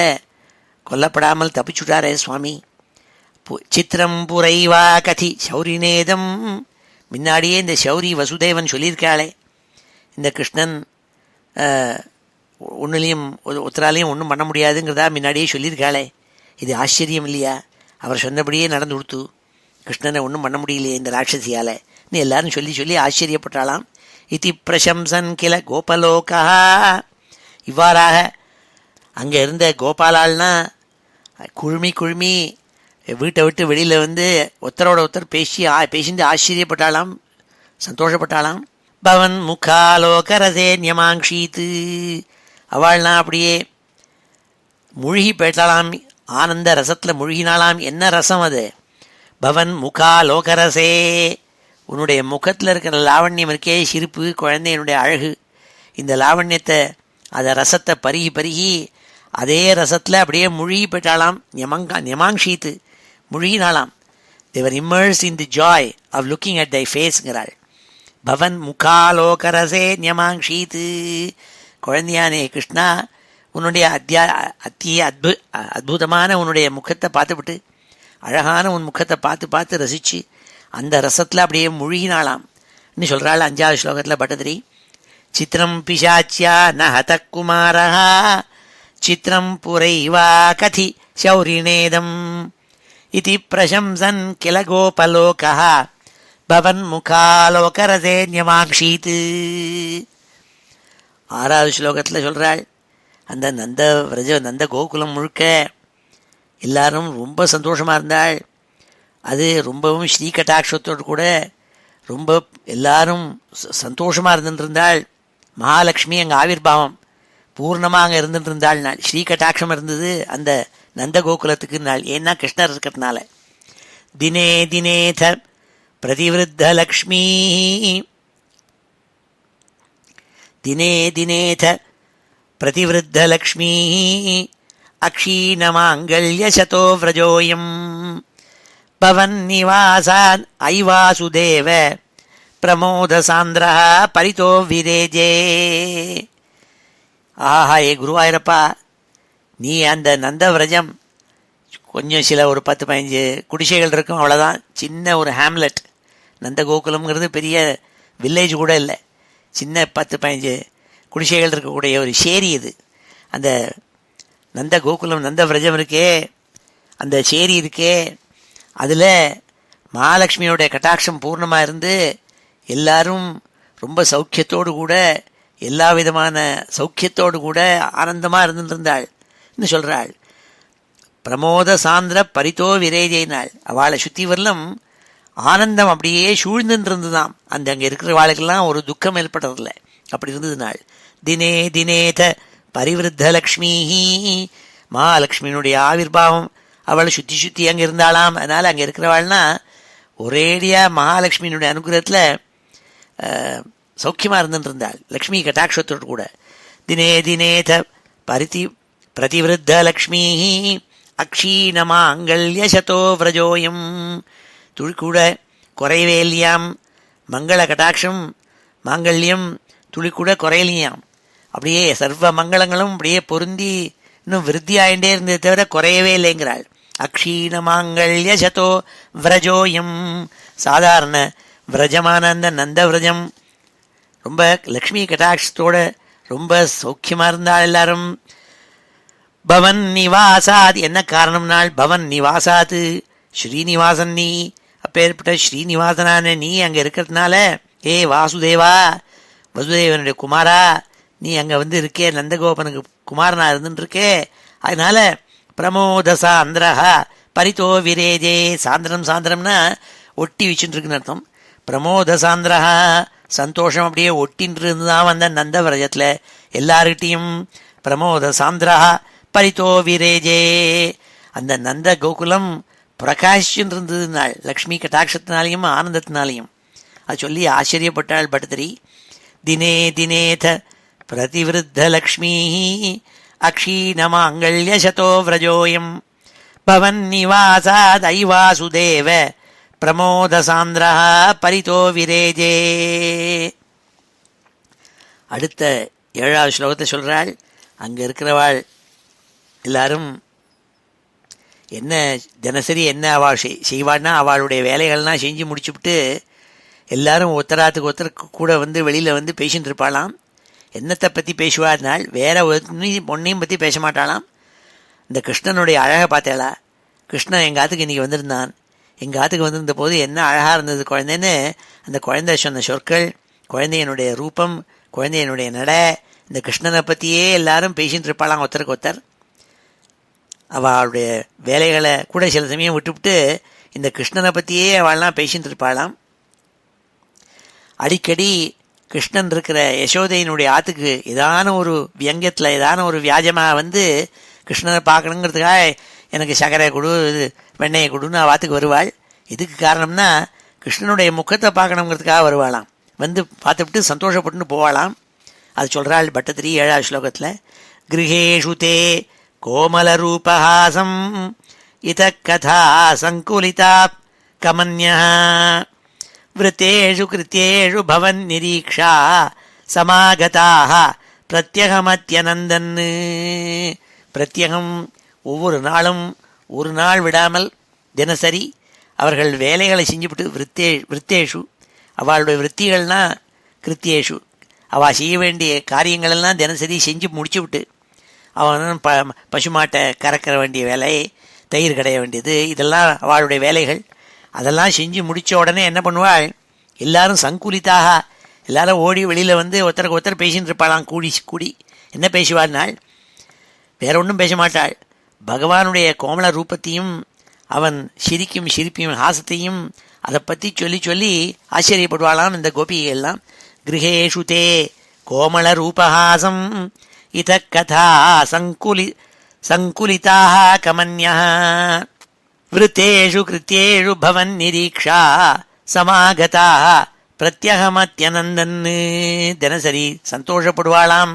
கொல்லப்படாமல் தப்பிச்சுட்டாரே சுவாமி. சித்திரம் புரைவா கதி சௌரிநேதம். முன்னாடியே இந்த சௌரி வசுதேவன் சொல்லியிருக்காளே, இந்த கிருஷ்ணன் ஒன்றுலையும் ஒருத்தராலையும் ஒன்றும் பண்ண முடியாதுங்கிறதா முன்னாடியே சொல்லியிருக்காளே. இது ஆச்சரியம் இல்லையா? அவர் சொன்னபடியே நடந்து கொடுத்து கிருஷ்ணனை ஒன்றும் பண்ண முடியலையே இந்த ராட்சசியால் நீ எல்லாரும் சொல்லி சொல்லி ஆச்சரியப்பட்டாளாம். இதி பிரசம்சன் கில கோபலோகா. இவ்வாறாக அங்கே இருந்த கோபாலால்னா குழுமி வீட்டை விட்டு வெளியில் வந்து ஒருத்தரோட ஒருத்தர் பேசிட்டு ஆச்சரியப்பட்டாளாம், சந்தோஷப்பட்டாளாம். பவன் முகாலோகரசே நியமாங்ஷீத்து. அவள்னா அப்படியே முழுகி போயிட்டாளாம், ஆனந்த ரசத்தில் முழுகினாலாம். என்ன ரசம் அது? பவன் முகாலோகரசே. உன்னுடைய முகத்தில் இருக்கிற லாவண்யம் இருக்கே, சிரிப்பு, குழந்தையினுடைய அழகு, இந்த லாவண்யத்தை, அதை ரசத்தை பருகி அதே ரசத்தில் அப்படியே முழுகி போயிட்டாளாம். நியமாங்ஷீத்து, முழுகினாளாம். தேவர் immersed in the joy of looking at thy ஃபேஸ்ங்கிறாள். பவன் முகாலோகரசே நியமாங்ஷீத்து. குழந்தையானே கிருஷ்ணா, உன்னுடைய அற்புதமான உன்னுடைய முகத்தை பார்த்துவிட்டு, அழகான உன் முகத்தை பார்த்து ரசித்து அந்த ரசத்தில் அப்படியே முழுகினாளாம். இன்னும் சொல்கிறாள் 5வது ஸ்லோகத்தில் பட்டதிரி. சித்திரம் பிசாச்சியா ந ஹதகுமாரஹா சித்திரம் புரைவா கதி சௌரிநேதம் இதி பிரசம்சன் கில கோபலோகா பவன் முகாலோகரசே நியமாங்ஷீத். 6வது ஸ்லோகத்தில் சொல்கிறாள், அந்த நந்த கோகுலம் முழுக்க எல்லாரும் ரொம்ப சந்தோஷமாக இருந்தாள். அது ரொம்பவும் ஸ்ரீகட்டாட்சத்தோடு கூட ரொம்ப எல்லாரும் சந்தோஷமாக இருந்துருந்தாள். மகாலட்சுமி அங்கே ஆவிர்பாவம் பூர்ணமாக அங்கே இருந்துட்டு நாள். ஸ்ரீகட்டாட்சம் இருந்தது அந்த நந்த கோகுலத்துக்கு நாள். ஏன்னா கிருஷ்ணர் இருக்கிறதுனால. தினே தினேத பிரதிவிருத்த லக்ஷ்மி, தினே தினேத பிரதிவிருத்த லக்ஷ்மி அக்ஷீணமாங்கல்யசதோ விரஜோயம் பவன் நிவாசான் ஐவாசுதேவ பிரமோத சாந்திரா பரிதோ விரேஜே. ஆஹா, ஏ குருவாயிரப்பா, நீ அந்த நந்தவிரஜம் கொஞ்சம் சில ஒரு 10-15 குடிசைகள் இருக்கும், அவ்வளோதான். சின்ன ஒரு ஹேம்லெட். நந்த கோகுலம்ங்கிறது பெரிய வில்லேஜ் கூட இல்லை, சின்ன 10-15 குடிசைகள் இருக்கக்கூடிய ஒரு சேரி இது. அந்த நந்த கோகுலம் நந்தவிரஜம் இருக்கே, அந்த சேரி இருக்கே, அதில் மகாலட்சுமியோடைய கட்டாட்சம் பூர்ணமாக இருந்து எல்லாரும் ரொம்ப சௌக்கியத்தோடு கூட, எல்லா விதமான சௌக்கியத்தோடு கூட ஆனந்தமாக இருந்துருந்தாள் என்று சொல்கிறாள். பிரமோத சாந்திர பரிதோ விரேஜைனாள். அவளை சுற்றி வரலும் ஆனந்தம் அப்படியே சூழ்ந்துன்னு இருந்துதான். அங்கே இருக்கிற வாழ்க்கெல்லாம் ஒரு துக்கம் ஏற்பட்டதில்லை, அப்படி இருந்ததுனாள். தினே தினேத பரிவிருத்த லக்ஷ்மி, மகாலட்சுமியினுடைய ஆவிர்பாவம் அவளை சுற்றி அங்கே இருந்தாளாம். அதனால் அங்கே இருக்கிறவாள்னா ஒரேடியாக மகாலட்சுமியினுடைய அனுகிரகத்தில் சௌக்கியமாக இருந்துட்டு இருந்தாள், லக்ஷ்மி கட்டாட்சத்தோடு கூட. தினே தினேத பிரதிவிருத்த லக்ஷ்மி அக்ஷீணமாங்கல்யசதோ விரஜோயம். துளிக்கூட குறையவே இல்லையாம், மங்கள கட்டாட்சம் மாங்கல்யம் துளிக்கூட குறையலையாம். அப்படியே சர்வ மங்களங்களும் அப்படியே பொருந்தி இன்னும் விருத்தியாயிண்டே இருந்ததை தவிர குறையவே இல்லைங்கிறாள். அக்ஷீணமாங்கல்யசதோ விரஜோயம். சாதாரண விரஜமான அந்த நந்தவிரஜம் ரொம்ப லக்ஷ்மி கட்டாட்சத்தோட ரொம்ப சௌக்கியமாக இருந்தாள் எல்லாரும். பவன் நிவாசாத், என்ன காரணம்னாள்? பவன் நிவாசாத், ஸ்ரீனிவாசன் நீ, அப்பேற்பட்ட ஸ்ரீனிவாசனான நீ அங்கே இருக்கிறதுனால, ஏ வாசுதேவா, வசுதேவனுடைய குமாரா, நீ அங்கே வந்து இருக்கே, நந்தகோபனுக்கு குமாரனா இருந்துருக்கே, அதனால பிரமோத சாந்திரா பரிதோ விரேஜே. சாந்திரம்னா ஒட்டி வச்சுட்டு இருக்குன்னு அர்த்தம். பிரமோத சாந்திரா, சந்தோஷம் அப்படியே ஒட்டின்று இருந்துதான் வந்த நந்த விரஜத்தில் எல்லார்கிட்டையும் பிரமோத சாந்திரா பரிதோ விரேஜே, அந்த நந்த கோகுலம் பிரகாஷன் இருந்தது நாள், லக்ஷ்மி கட்டாட்சத்தினாலையும் ஆனந்தத்தினாலையும். அது சொல்லி ஆச்சரியப்பட்டாள் பட்டதிரி. தினே தினேத பிரதிவிருத்த லக்ஷ்மீ அக்ஷீணமாங்கல்யசதோ விரஜோயம் பவன் நிவாசாத் ஐவாசுதேவ பிரமோத சாந்திரா பரிதோ விரேஜே. அடுத்த 7வது ஸ்லோகத்தை சொல்றாள். அங்க இருக்கிறவாள் எல்லாரும் என்ன தினசரி என்ன அவள் செய்வாள்னா, அவளுடைய வேலைகள்லாம் செஞ்சு முடிச்சுவிட்டு எல்லாரும் ஒருத்தராத்துக்கு ஒருத்தர் கூட வந்து வெளியில் வந்து பேசிட்டு இருப்பாளாம். என்னத்தை பற்றி பேசுவாள்னால் வேற பொண்ணையும் பற்றி பேச மாட்டாளாம். இந்த கிருஷ்ணனுடைய அழகை பார்த்தேளா, கிருஷ்ணன் எங்கள் ஆத்துக்கு இன்றைக்கி வந்திருந்தான், எங்கள் ஆத்துக்கு வந்திருந்த போது என்ன அழகாக இருந்தது குழந்தைன்னு அந்த குழந்தை சொன்ன சொற்கள், குழந்தையனுடைய ரூபம், குழந்தையனுடைய நடை, இந்த கிருஷ்ணனை பற்றியே எல்லாரும் பேசிட்டு இருப்பாளாம் ஒருத்தருக்கு ஒருத்தர். அவளுடைய வேலைகளை கூட சில சமயம் விட்டுவிட்டு இந்த கிருஷ்ணனை பற்றியே அவள்லாம் பேசிட்டு இருப்பாளாம். அடிக்கடி கிருஷ்ணன் இருக்கிற யசோதையினுடைய ஆத்துக்கு ஏதான ஒரு வியங்கத்தில் ஏதான ஒரு வியாஜமாக வந்து கிருஷ்ணனை பார்க்கணுங்கிறதுக்காக எனக்கு சர்க்கரை கொடு, வெண்ணெயை கொடுன்னு ஆத்துக்கு வருவாள். இதுக்கு காரணம்னா கிருஷ்ணனுடைய முகத்தை பார்க்கணுங்கிறதுக்காக வருவாளாம். வந்து பார்த்துவிட்டு சந்தோஷப்பட்டுன்னு போவாளாம். அது சொல்கிறாள் பட்டத்திரி 7வது ஸ்லோகத்தில். கிருஹேஷு தே கோமலரூபஹாசம் இத கதா சங்குலிதா கமன்யா விருத்தேஷு கிருத்யேஷு பவன் நிரீக்ஷா சமாகதாக பிரத்யகமத்யனந்தன். பிரத்யகம் ஒவ்வொரு நாளும் ஒரு நாள் விடாமல் தினசரி அவர்கள் வேலைகளை செஞ்சுவிட்டு விருத்தேஷு அவளுடைய விற்த்திகள்னா கிருத்தியேஷு அவள் செய்ய வேண்டிய காரியங்களெல்லாம் தினசரி செஞ்சு முடிச்சு விட்டு அவன் பசுமாட்டை கறக்கிற வேண்டிய வேலை, தயிர் கடைய வேண்டியது, இதெல்லாம் அவளுடைய வேலைகள். அதெல்லாம் செஞ்சு முடித்த உடனே என்ன பண்ணுவாள், எல்லாரும் சங்குலித்தாக எல்லாரும் ஓடி வெளியில் வந்து ஒருத்தருக்கு ஒருத்தர் பேசின்னு இருப்பாளாம். கூடி என்ன பேசுவாள்னாள், வேற ஒன்றும் பேச மாட்டாள். பகவானுடைய கோமல ரூபத்தையும் அவன் சிரிப்பியும் ஹாசத்தையும் அதை பற்றி சொல்லி சொல்லி ஆச்சரியப்படுவாளாம் இந்த கோபிகைகள்லாம். கிருஹேஷு தே கோமல ரூபஹாசம் இத கதா சங்குலிதாக கமன்யா விருத்தேஷு கிருத்யேஷு பவன் நிரீக்ஷா சமாகதாக பிரத்யகமத்யனந்தன். தினசரி சந்தோஷப்படுவாளாம்.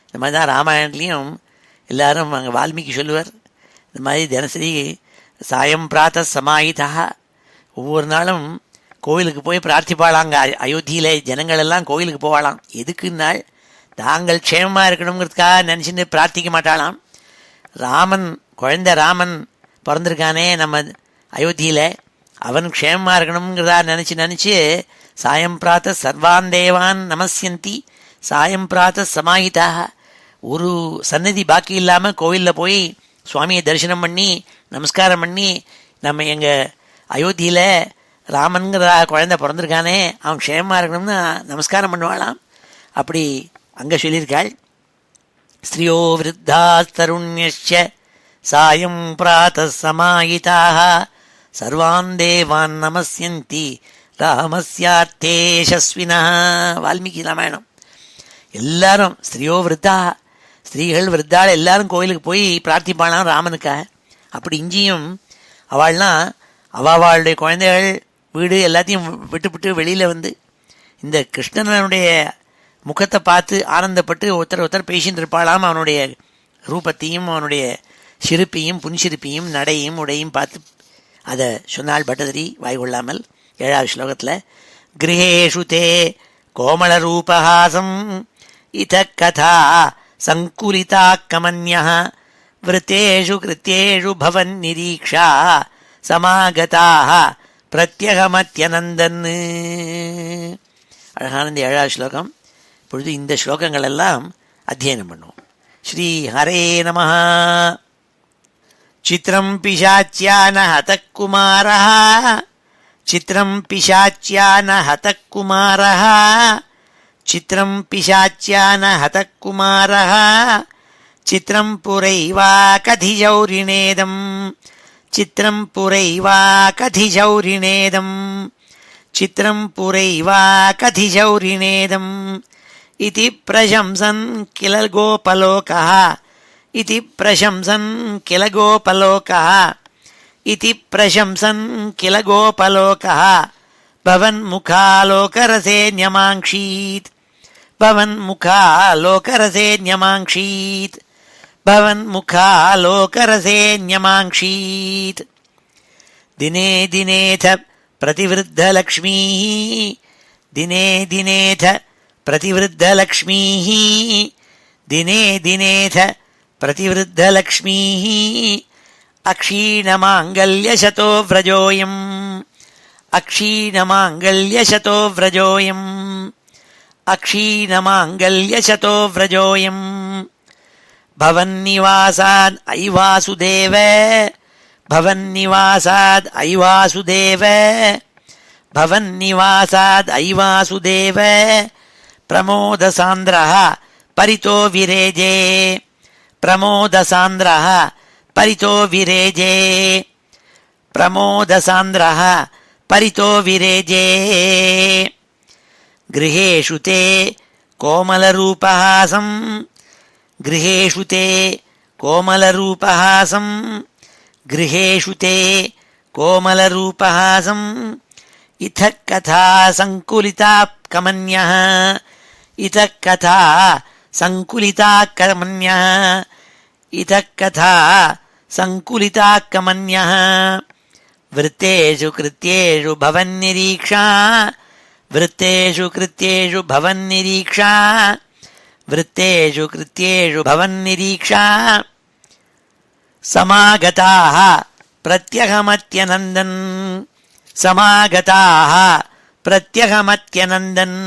இந்த மாதிரி தான் ராமாயணத்துலேயும் எல்லாரும் அங்கே வால்மீகி சொல்லுவார். இந்த மாதிரி தினசரி சாயம் பிராத்த சமாயிதாக ஒவ்வொரு நாளும் கோவிலுக்கு போய் பிரார்த்திப்பாளாங்க. அயோத்தியில் ஜனங்கள் எல்லாம் கோவிலுக்கு போவாளாம். எதுக்குன்னாள் தாங்கள் க்ஷேமமாக இருக்கணுங்கிறதுக்காக நினச்சின்னு பிரார்த்திக்க மாட்டாளாம். குழந்தை ராமன் பிறந்திருக்கானே நம்ம அயோத்தியில், அவன் க்ஷேமமாக இருக்கணுங்கிறதா நினச்சி சாயம் பிராத்த சர்வான் தேவான் நமஸ்யந்தி சாயம் பிராத்த சமாஹிதாக. ஒரு சன்னதி பாக்கி இல்லாமல் கோவிலில் போய் சுவாமியை தரிசனம் பண்ணி நமஸ்காரம் பண்ணி நம்ம எங்கள் அயோத்தியில் ராமன்கிற குழந்தை பிறந்திருக்கானே அவன் க்ஷேமமாக இருக்கணும்னு நமஸ்காரம் பண்ணுவாளாம். அப்படி அங்கே சொல்லியிருக்காள். ஸ்திரியோ விருத்தா தருண்யஸ்ய சாயம் பிராத சமாயிதாக சர்வான் தேவான் நமஸ்யந்தி ராமஸ்யார்த்தே யசஸ்வினா. வால்மீகி ராமாயணம். எல்லாரும் ஸ்திரியோ விருத்தா, ஸ்திரீகள் விருத்தாள் எல்லாரும் கோயிலுக்கு போய் பிரார்த்திப்பாளாம் ராமனுக்காக. அப்படி இஞ்சியும் அவள்லாம் அவளுடைய குழந்தைகள் வீடு எல்லாத்தையும் விட்டுவிட்டு வெளியில் வந்து இந்த கிருஷ்ணனுடைய முகத்தை பார்த்து ஆனந்தப்பட்டு ஒருத்தர் பேசின்னு இருப்பாளாம். அவனுடைய ரூபத்தையும் அவனுடைய சிரிப்பையும் புன்சிரிப்பையும் நடையும் உடையும் பார்த்து அதை சொன்னாள் பட்டதிரி வாய் கொள்ளாமல் 7வது ஸ்லோகத்தில். கிருஹேஷு தே கோமல ரூபஹாசம் இத கதா சங்குலிதா கமன்யா விருத்தேஷு கிருத்யேஷு பவன் நிரீக்ஷா சமாகதாக பிரத்யகமத்யனந்தன். அழகான இந்த 7வது ஸ்லோகம். இப்பொழுது இந்த ஸ்லோகங்கள் எல்லாம் அத்தியனம் பண்ணுவோம். ஸ்ரீ ஹரே நமஹ. சித்ரம் பிசாச்யான ஹதக்குமாரஹ சித்ரம் பிசாச்யான ஹதக்குமாரஹ சித்ரம் பிசாச்யான ஹதக்குமாரஹ சித்ரம் புரைவா கதிஜௌரிணேதம் சித்ரம் புரைவா கதிஜௌரிணேதம் சித்திரம் புரைவா கதிசௌரிநேதம் இதி பிரசம்சன் கில கோபலோகः இதி பிரசம்சன் கில கோபலோகः இதி பிரசம்சன் கில கோபலோகः பவன்முகாலோகரசே ன்யமாங்ஷீத் பவன்முகாலோகரசே ன்யமாங்ஷீத் பவன்முகாலோகரசே ன்யமாங்ஷீத் தினே தினேத प्रतिवृद्धलक्ष्मीः दिने दिनेथ प्रतिवृद्धलक्ष्मीः दिने दिनेथ प्रतिवृद्धलक्ष्मीः अक्षीणमाङ्गल्यशतो व्रजोऽयम् अक्षीणमाङ्गल्यशतो व्रजोऽयम् अक्षीणमाङ्गल्यशतो व्रजोऽयम् भवन्निवासाद् अयि वासुदेव भवन्निवासाद् अयि वासुदेव भवन्निवासाद् अयि वासुदेव प्रमोदसान्द्रः परितो विरेजे प्रमोदसान्द्रः परितो विरेजे प्रमोदसान्द्रः परितो विरेजे गृहेषु ते कोमलरूपहासं गृहेषु ते कोमलरूपहासं गृहेषु ते कोमलरूपहासं इतः कथा सङ्कुलिता कमन्यः इतः कथा सङ्कुलिता कमन्यः इतः कथा सङ्कुलिता कमन्यः वृत्तेषु कृत्येषु भवन्निरीक्षा वृत्तेषु कृत्येषु भवन्निरीक्षा वृत्तेषु कृत्येषु भवन्निरीक्षा समागताः प्रत्यहमत्यनन्दन् समागताः प्रत्यहमत्यनन्दन्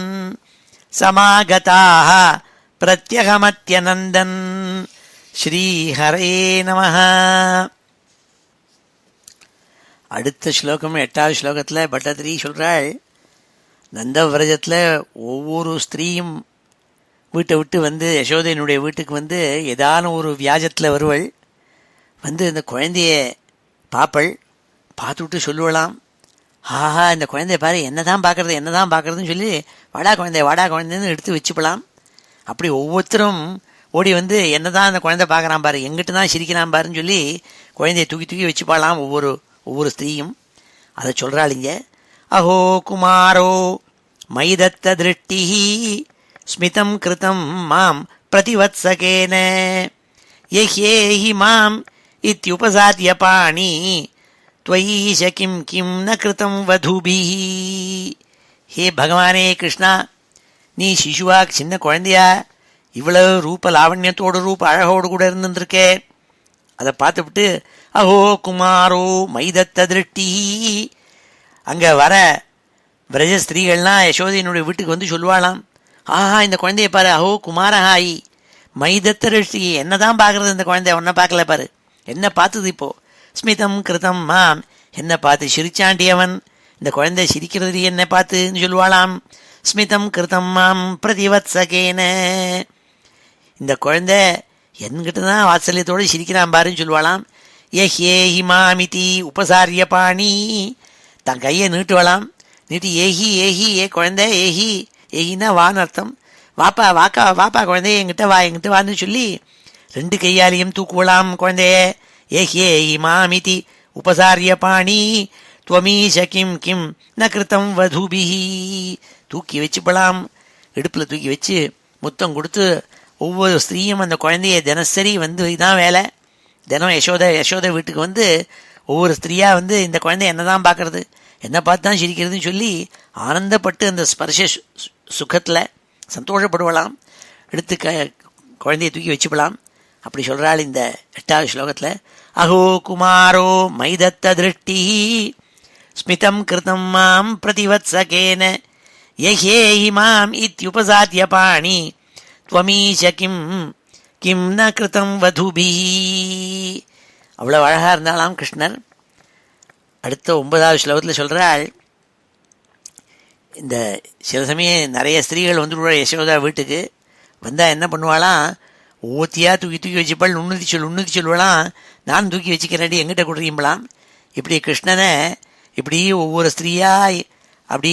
समागताः प्रत्यहमत्यनन्दन् ஸ்ரீஹரே நமஹ. அடுத்த ஸ்லோகம் 8வது ஸ்லோகத்தில் பட்டதிரி சொல்கிறாள், நந்தவிரஜத்தில் ஒவ்வொரு ஸ்திரீயும் வீட்டை விட்டு வந்து யசோதையினுடைய வீட்டுக்கு வந்து ஏதான ஒரு வியாஜத்தில் வருவள். வந்து இந்த குழந்தைய பாப்பள், பார்த்துவிட்டு சொல்லுவலாம், ஆஹா இந்த குழந்தைய பாரு, என்ன தான் பார்க்குறதுன்னு சொல்லி வாடா குழந்தைன்னு எடுத்து வச்சுப்பலாம். அப்படி ஒவ்வொருத்தரும் ஓடி வந்து என்னதான் அந்த குழந்தை பார்க்குறான் பாரு, எங்கிட்ட தான் சிரிக்கிறான் பாருன்னு சொல்லி குழந்தைய தூக்கி வச்சுப்பாளாம் ஒவ்வொரு ஸ்திரீயும். அதை சொல்கிறாளிங்க. அஹோ குமாரோ மைதத்த திருஷ்டி ஸ்மிதம் கிருதம் மாம் பிரதிவத்சகேன யஹ்யேஹி மாம் இத்யுபசாத்ய பாணி த்வயீஷ கிம் கிம் ந கிருதம் வதுபிஹி. ஹே பகவானே கிருஷ்ணா, நீ சிசுவா சின்ன குழந்தையா இவ்வளவு ரூப லாவண்யத்தோடு ரூப அழகோடு கூட இருந்துருக்கே. அதை பார்த்துவிட்டு அஹோ குமாரோ மைதத்த திருஷ்டி, அங்கே வர விரஜ ஸ்திரீகள்லாம் யசோதையினுடைய வீட்டுக்கு வந்து சொல்லுவாளாம், ஆஹா இந்த குழந்தைய பாரு, அஹோ குமாரஹாயி மைதத்த திருஷ்டி, என்ன தான் பார்க்குறது இந்த குழந்தைய, ஒன்றை பார்க்கல பாரு, என்ன பார்த்தது இப்போ, ஸ்மிதம் கிருதம் மாம், என்ன பார்த்து சிரிச்சாண்டி அவன், இந்த குழந்தை சிரிக்கிறது என்ன பார்த்துன்னு சொல்லுவாளாம். ஸ்மிதம் கிருதம் மாம் பிரதிவத்சகேன, இந்த குழந்தை என்கிட்ட தான் வாத்சல்யத்தோடு சிரிக்கிறான் பாருன்னு சொல்லுவாளாம். ஏஹி மாமிதி உபசாரிய பாணி, தன் கையை நீட்டுவலாம், நீட்டி ஏஹி ஏ குழந்தை, ஏஹின்னா வான்னு அர்த்தம், வாப்பா குழந்தைய என்கிட்ட வான்னு சொல்லி 2 கையாலையும் தூக்குவலாம் குழந்தைய. ஏஹி மாமிதி உபசாரிய பாணி துவமீஷ கிம் கிம் ந கிருதம் வதுபிஹி, தூக்கி வச்சுப்பலாம், இடுப்பில் தூக்கி வச்சு முத்தம் கொடுத்து ஒவ்வொரு ஸ்திரீயும் அந்த குழந்தைய தினசரி வந்து இதான் வேலை, தினம் யசோதை வீட்டுக்கு வந்து ஒவ்வொரு ஸ்திரீயாக வந்து இந்த குழந்தை என்ன தான் பார்க்குறது, என்ன பார்த்து தான் சிரிக்கிறதுன்னு சொல்லி ஆனந்தப்பட்டு அந்த ஸ்பர்ஷ சுகத்தில் சந்தோஷப்படுவலாம், எடுத்து குழந்தைய தூக்கி வச்சுப்பலாம். அப்படி சொல்கிறாள் இந்த 8வது ஸ்லோகத்தில். அஹோ குமாரோ மைதத்த திருஷ்டி ஸ்மிதம் கிருதம் மாம் பிரதிவத்சகேன யஹ்யேஹி மாம் இத்யுபசாத்ய பாணி த்வமீஷ கிம் கிம் ந கிருதம் வதுபிஹி. அவ்வளோ அழகாக இருந்தாலாம் கிருஷ்ணர். அடுத்த 9வது ஸ்லோகத்தில் சொல்கிறாள், இந்த சில சமயம் நிறைய ஸ்திரீகள் வந்துடுவா யசோதா வீட்டுக்கு வந்தால் என்ன பண்ணுவாளாம், ஒவ்வொருத்தியாக தூக்கி வச்சுப்பாள், உன்னதி சொல்லுவாளாம், நான் தூக்கி வச்சுக்கிறேன்டி எங்கிட்ட கொடுறீங்களாம். இப்படி கிருஷ்ணனை இப்படி ஒவ்வொரு ஸ்திரீயாக அப்படி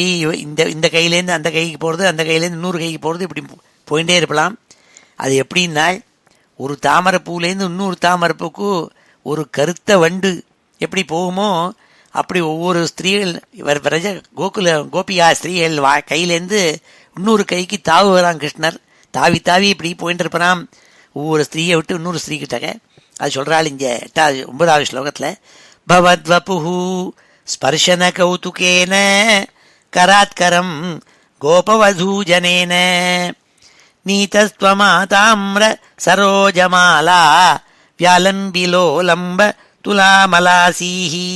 இந்த கையிலேருந்து அந்த கைக்கு போகிறது, அந்த கையிலேருந்து இன்னொரு கைக்கு போகிறது, இப்படி போயிட்டே இருக்கலாம். அது எப்படின்னா, ஒரு தாமரைப்பூலேருந்து இன்னொரு தாமரைப்பூக்கு ஒரு கருத்த வண்டு எப்படி போகுமோ அப்படி ஒவ்வொரு ஸ்திரீகள் பிரஜ கோபியா ஸ்திரீகள் கையிலேருந்து இன்னொரு கைக்கு தாவு வரான் கிருஷ்ணர். தாவி தாவி இப்படி போயிட்டு இருப்பான் ஒவ்வொரு ஸ்திரீயை விட்டு இன்னொரு ஸ்திரீ கிட்டக்க. அது சொல்கிறாள் இங்கே 9வது ஸ்லோகத்தில், பவத்வபுஹு ஸ்பர்ஷன கௌதுகேன கராத்கரம் கோபவதூஜனேன நீதஸ்வமாதாம்ர சரோஜமாலா வியாலம்பிலோலம்ப துலாமலாசீஹி.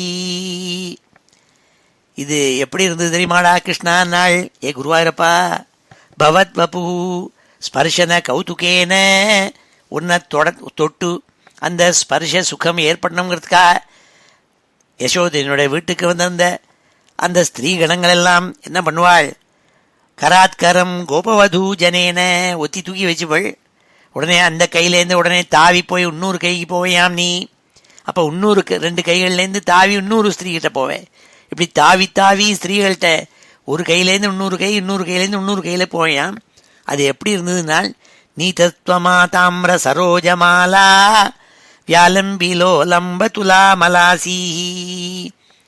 இது எப்படி இருந்தது தெரியுமாடா கிருஷ்ணா நாள்? ஏ குருவாயூரப்பா, பவத் வபு ஸ்பர்ஷன கௌதுகேன, உன்னை தொட்டு அந்த ஸ்பர்ஷ சுகம் ஏற்படணுங்கிறதுக்கா யசோதையினுடைய வீட்டுக்கு வந்திருந்த அந்த ஸ்திரீ கணங்கள் எல்லாம் என்ன பண்ணுவாள்? கராத்கரம் கோபவதூ ஜனேன ஒத்தி தூக்கி வச்சுவள். உடனே அந்த கையிலேருந்து உடனே தாவி போய் இன்னொரு கைக்கு போவையாம் நீ. அப்போ இன்னொரு 2 கைகள்லேருந்து தாவி இன்னொரு ஸ்திரீகிட்ட போவேன். இப்படி தாவி தாவி ஸ்திரீகள்கிட்ட ஒரு கையிலேருந்து இன்னொரு கை, இன்னொரு கையிலேருந்து இன்னொரு கையில் போவையாம். அது எப்படி இருந்ததுனால், நீ தத்வமா தாமிர சரோஜமாலா வியாலம்பிலோ லம்ப துலா மலாசீஹி.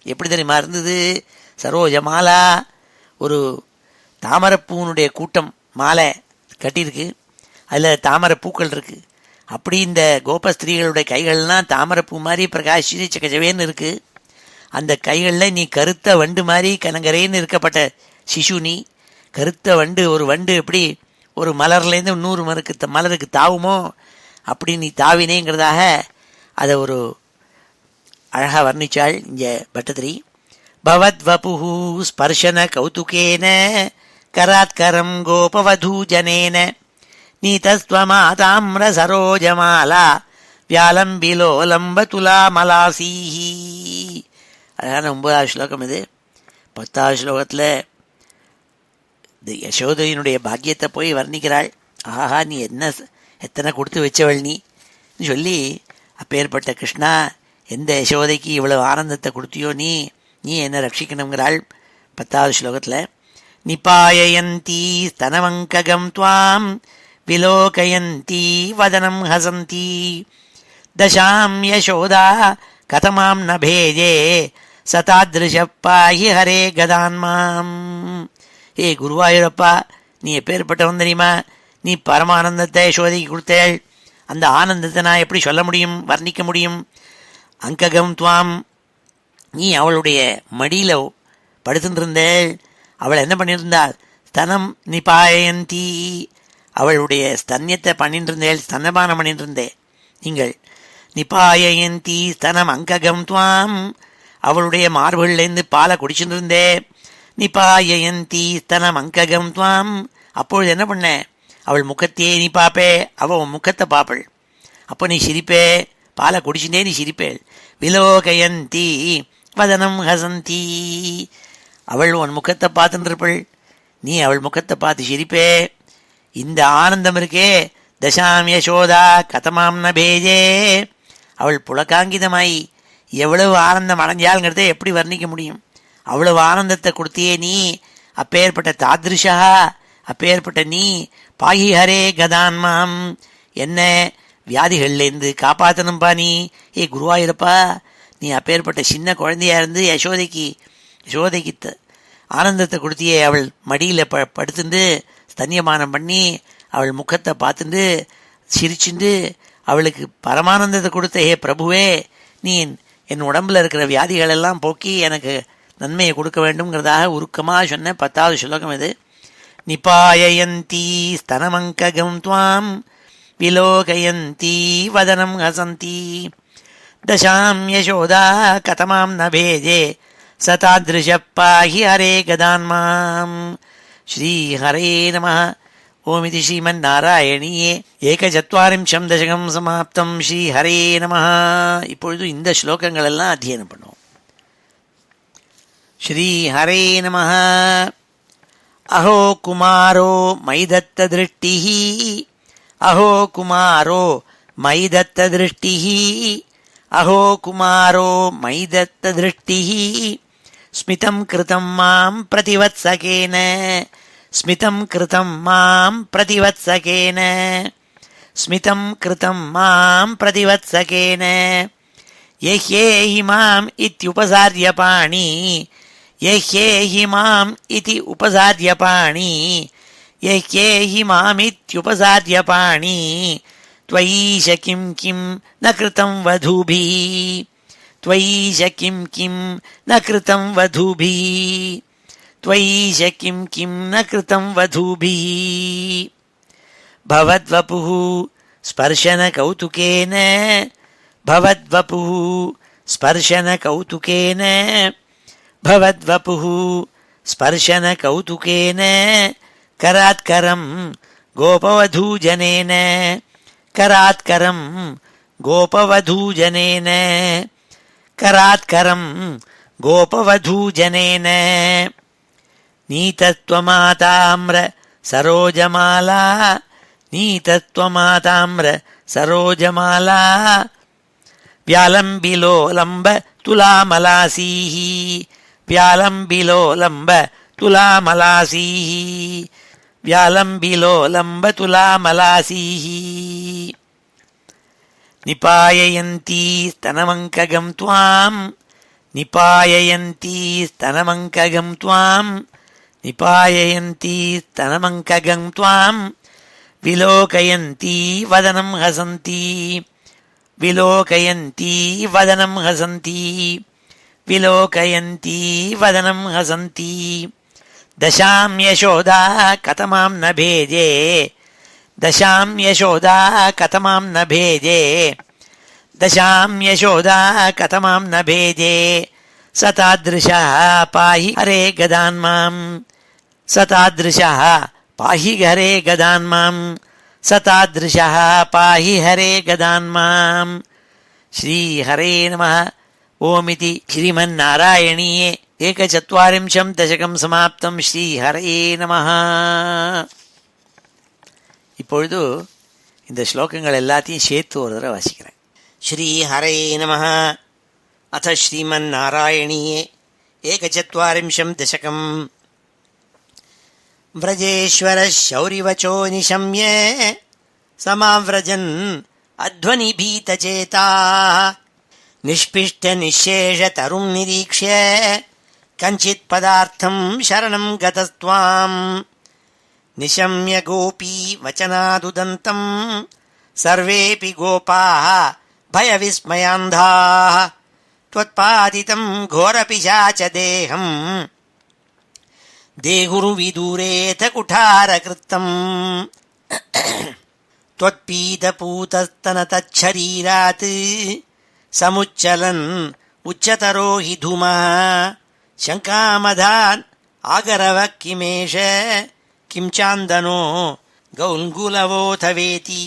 எப்படி தெரியுமா இருந்தது? சரோஜமாலா, ஒரு தாமரைப்பூனுடைய கூட்டம் மாலை கட்டியிருக்கு, அதில் தாமரை பூக்கள் இருக்குது. அப்படி இந்த கோபஸ்திரீகளுடைய கைகள்லாம் தாமரைப்பூ மாதிரி பிரகாஷி சக்கச்சவேன்னு இருக்குது. அந்த கைகளில் நீ கருத்த வண்டு மாதிரி கனங்கரேன்னு இருக்கப்பட்ட சிசு. நீ கருத்த வண்டு, ஒரு வண்டு எப்படி ஒரு மலர்லேருந்து இன்னொரு மலருக்கு தாவுமோ அப்படி நீ தாவினேங்கிறதாக அதை ஒரு அழகாக வர்ணிச்சாள் இங்கே பட்டத்திரி. பவத் வபுஹு ஸ்பர்ஷன கௌதுகேன கராத்கரம் கோபவதூ ஜனேன நீதஸ்வமாதாம்ர சரோஜமாலா வியாலம்பிலோலம்ப துலாமலாசீஹி. அழகான 9வது ஸ்லோகம் இது. 10வது ஸ்லோகத்தில் இந்த யசோதையினுடைய பாக்கியத்தை போய் வர்ணிக்கிறாள். ஆஹா, நீ எத்தனை கொடுத்து வச்சவள் நீ சொல்லி, அப்பேற்பட்ட கிருஷ்ணா, எந்த யசோதைக்கு இவ்வளவு ஆனந்தத்தை கொடுத்தியோ நீ என்ன ரட்சிக்கணுங்கிறாள். 10வது ஸ்லோகத்தில், நிபாயயந்தி ஸ்தனவங்ககம் துவாம் விலோகயந்தி வதனம் ஹசந்தி தசாம் யசோதா கதமாம் ந பேஜே சதாத்ருஷப்பாஹி ஹரே கதான்மாம். ஏ குருவாயூரப்பா, நீ எப்பேற்பட்டவன் தெரியுமா? நீ பரமானந்தத்தை யசோதைக்கு கொடுத்தேள். அந்த ஆனந்தத்தை நான் எப்படி சொல்ல முடியும், வர்ணிக்க முடியும்? அங்ககம் துவாம், நீ அவளுடைய மடியில் படுத்துட்டு இருந்தேள். அவள் என்ன பண்ணியிருந்தாள்? ஸ்தனம் நிபாயந்தி, அவளுடைய ஸ்தன்யத்தை பண்ணிட்டு இருந்தேள், ஸ்தனபானம் பண்ணிட்டு இருந்தே. நீங்கள் நிபாயந்தி ஸ்தனம் அங்ககம் துவாம், அவளுடைய மார்புகள்லேருந்து பாலை குடிச்சுட்டு இருந்தே. நிபாயந்தி ஸ்தனம் அங்ககம் துவாம், அப்பொழுது என்ன பண்ண? அவள் முகத்தையே நீ பார்ப்பே, அவள் உன் முகத்தை பார்ப்பள். அப்போ நீ சிரிப்பே, பாலை குடிச்சுட்டே நீ சிரிப்பேள். விலோகயந்தி வதனம் ஹசந்தி, அவள் உன் முகத்தை பார்த்துட்டு இருப்பள், நீ அவள் முகத்தை பார்த்து சிரிப்பே. இந்த ஆனந்தம் இருக்கே, தசாம் யசோதா கதமாம் ந பேஜே, அவள் புலகாங்கிதமாயி எவ்வளவு ஆனந்தம் அடைஞ்சாளுங்கிறத எப்படி வர்ணிக்க முடியும்? அவ்வளவு ஆனந்தத்தை கொடுத்தியே நீ. அப்பேற்பட்ட தாத்ருஷா, அப்பேற்பட்ட நீ பாகி ஹரே கதான்மாம், என்ன வியாதிகள்லேருந்து காப்பாற்றணும்பா நீ. ஏ குருவாயூரப்பா, நீ அப்பேற்பட்ட சின்ன குழந்தையா இருந்து யசோதைக்கு ஆனந்தத்தை கொடுத்தியே. அவள் மடியில் படுத்துட்டு ஸ்தன்யமானம் பண்ணி அவள் முகத்தை பார்த்துட்டு சிரிச்சுண்டு அவளுக்கு பரமானந்தத்தை கொடுத்த ஹே பிரபுவே, நீ என் உடம்பில் இருக்கிற வியாதிகளெல்லாம் போக்கி எனக்கு நன்மையை கொடுக்க வேண்டும்ங்கிறதாக உருக்கமாக சொன்ன 10வது ஸ்லோகம் இது. நிபாயயந்தி ஸ்தனமங்ககம் துவாம் விலோகயந்தி வதனம் ஹசந்தி தசாம் யசோதா கதமாம் ந பேஜே சதாத்ருஷப்பாஹி ஹரே கதான்மாம். ஸ்ரீ ஹரே நமः. ஓமிதி ஸ்ரீமன்னாராயணியே ஏகச்சத்வாரிம்சம் தசகம் சமாப்தம். ஸ்ரீ ஹரே நமः. இப்பொழுது இந்த ஸ்லோகங்கள் எல்லாம் அத்தியனம் பண்ணுவோம். ஸ்ரீ ஹரே நமः. அஹோ குமாரோ மைதத்த திருஷ்டிஹி, அஹோ குமாரோ மைதத்த திருஷ்டிஹி, அஹோ குமாரோ மைதத்த திருஷ்டிஹி ஸ்மிதம் கிருதம் மாம் பிரதிவத்சகேன ஸ்மிதம் கிருதம் மாம் பிரதிவத்சகேன ஸ்மிதம் கிருதம் மாம் பிரதிவத்சகேன யஹ்யேஹி மாம் இத்யுபசார்ய பாணி யஹ்யேஹி மாம் இதி உபசார்ய பாணி யஹ்யேஹி மாமித்யுபசார்ய பாணி त्वयीश किं किं न कृतं वधूभिः त्वयीश किं किं न कृतं वधूभिः त्वयीश किं किं न कृतं वधूभिः भवद्वपुः स्पर्शनकौतुकेन भवद्वपुः स्पर्शनकौतुकेन भवद्वपुः स्पर्शनकौतुकेन करात्करं गोपवधूजनेन करात्करं गोपवधूजनेन करात्करं गोपवधूजनेन नीतत्वमाताम्र सरोजमाला नीतत्वमाताम्र सरोजमाला व्यालम्बिलोलम्ब तुलामलासीः व्यालम्बिलोलम्ब तुलामलासीः व्यालम्बिलोलम्ब तुलामलासीः निपाययन्ती स्तनमङ्कगं त्वां निपाययन्ती स्तनमङ्कगं त्वां निपाययन्ती स्तनमङ्कगं त्वां विलोकयन्ती वदनं हसन्ती विलोकयन्ती वदनं हसन्ती विलोकयन्ती वदनं हसन्ती दशां यशोदा कथमां न भेजे दशां यशोदा कथमां न भेजे दशां यशोदा कथमां न भेजे सतादृशः पाहि हरे गदान्मां सतादृशः पाहि हरे गदान्मां सतादृशः पाहि हरे गदान्मां श्रीहरे नमः ओमिति श्रीमन्नारायणीये 41 दशकं समाप्तं ஸ்ரீஹரே நமஹ. இப்பொழுது இந்த ஸ்லோகங்கள் எல்லாத்தையும் சேர்த்து ஒரு தடவை வாசிக்கிறேன். ஸ்ரீஹரே நமஹ. அத ஸ்ரீமன்னாராயணீயே 41 दशकम्. व्रजेश्वर शौरिवचो निशम्य समाव्रजन् अध्वनिभीतचेताः निष्पिष्टनिःशेषतरुं निरीक्ष्य कञ्चित् पदार्थं शरणं गतस्त्वां निशम्य गोपी वचनादुदन्तं सर्वेऽपि गोपाः भयविस्मयान्धाः त्वत्पादितं घोरपिशाचदेहं देहुर्विदूरेत कुठारकृतम् त्वत्पीतपूतस्तनतच्छरीरात् समुच्चलन् उच्चतरो हि धूमः शङ्कामधान् आगरव किमेष किं चान्दनो गौङ्गुलवोऽथ वेति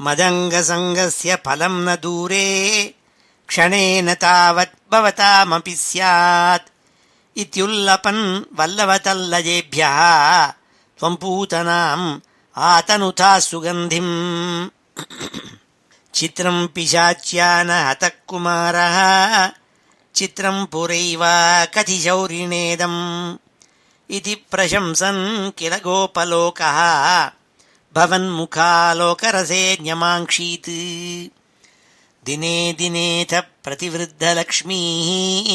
मदङ्गसङ्गस्य फलं न दूरे क्षणेन तावत् भवतामपि स्यात् इत्युल्लपन् वल्लवतल्लजेभ्यः त्वं पूतनाम् आतनुथा सुगन्धिम् चित्रं पिशाच्या न हतः कुमारः चित्रं पुरैव कथिशौरिणेदम् इति प्रशंसन् किल गोपलोकः भवन्मुखालोकरसे न्यमाङ्क्षीत् दिने दिनेथ प्रतिवृद्धलक्ष्मीः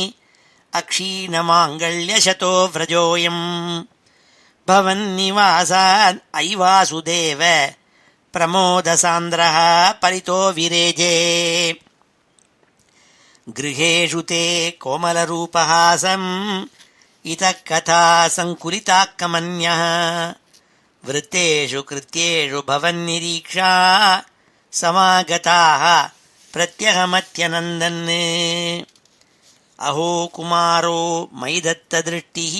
अक्षीणमाङ्गल्यशतो व्रजोऽयम् भवन्निवासान् अयि वासुदेव प्रमोदसान्द्रः परितो विरेजे गृहेषु ते कोमलरूपहासम् इतः कथा सङ्कुलिताः कमन्यः वृत्तेषु कृत्येषु भवन्निरीक्षा समागताः प्रत्यहमत्यनन्दन् अहो कुमारो मयि दत्तदृष्टिः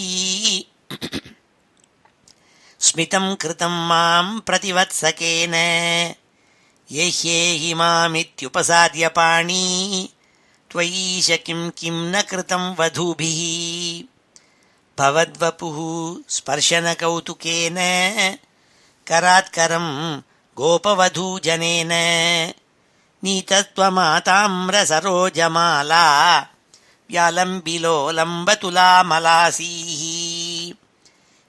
स्मितं कृतं मां प्रतिवत्सकेन येह्येहि मामित्युपसाद्य पाणी त्वयीश किं किं न कृतं वधूभिः भवद्वपुः स्पर्शनकौतुकेन करात्करं गोपवधूजनेन नीतत्वमाताम्रसरोजमाला व्यालम्बिलोलम्बतुलामलासीः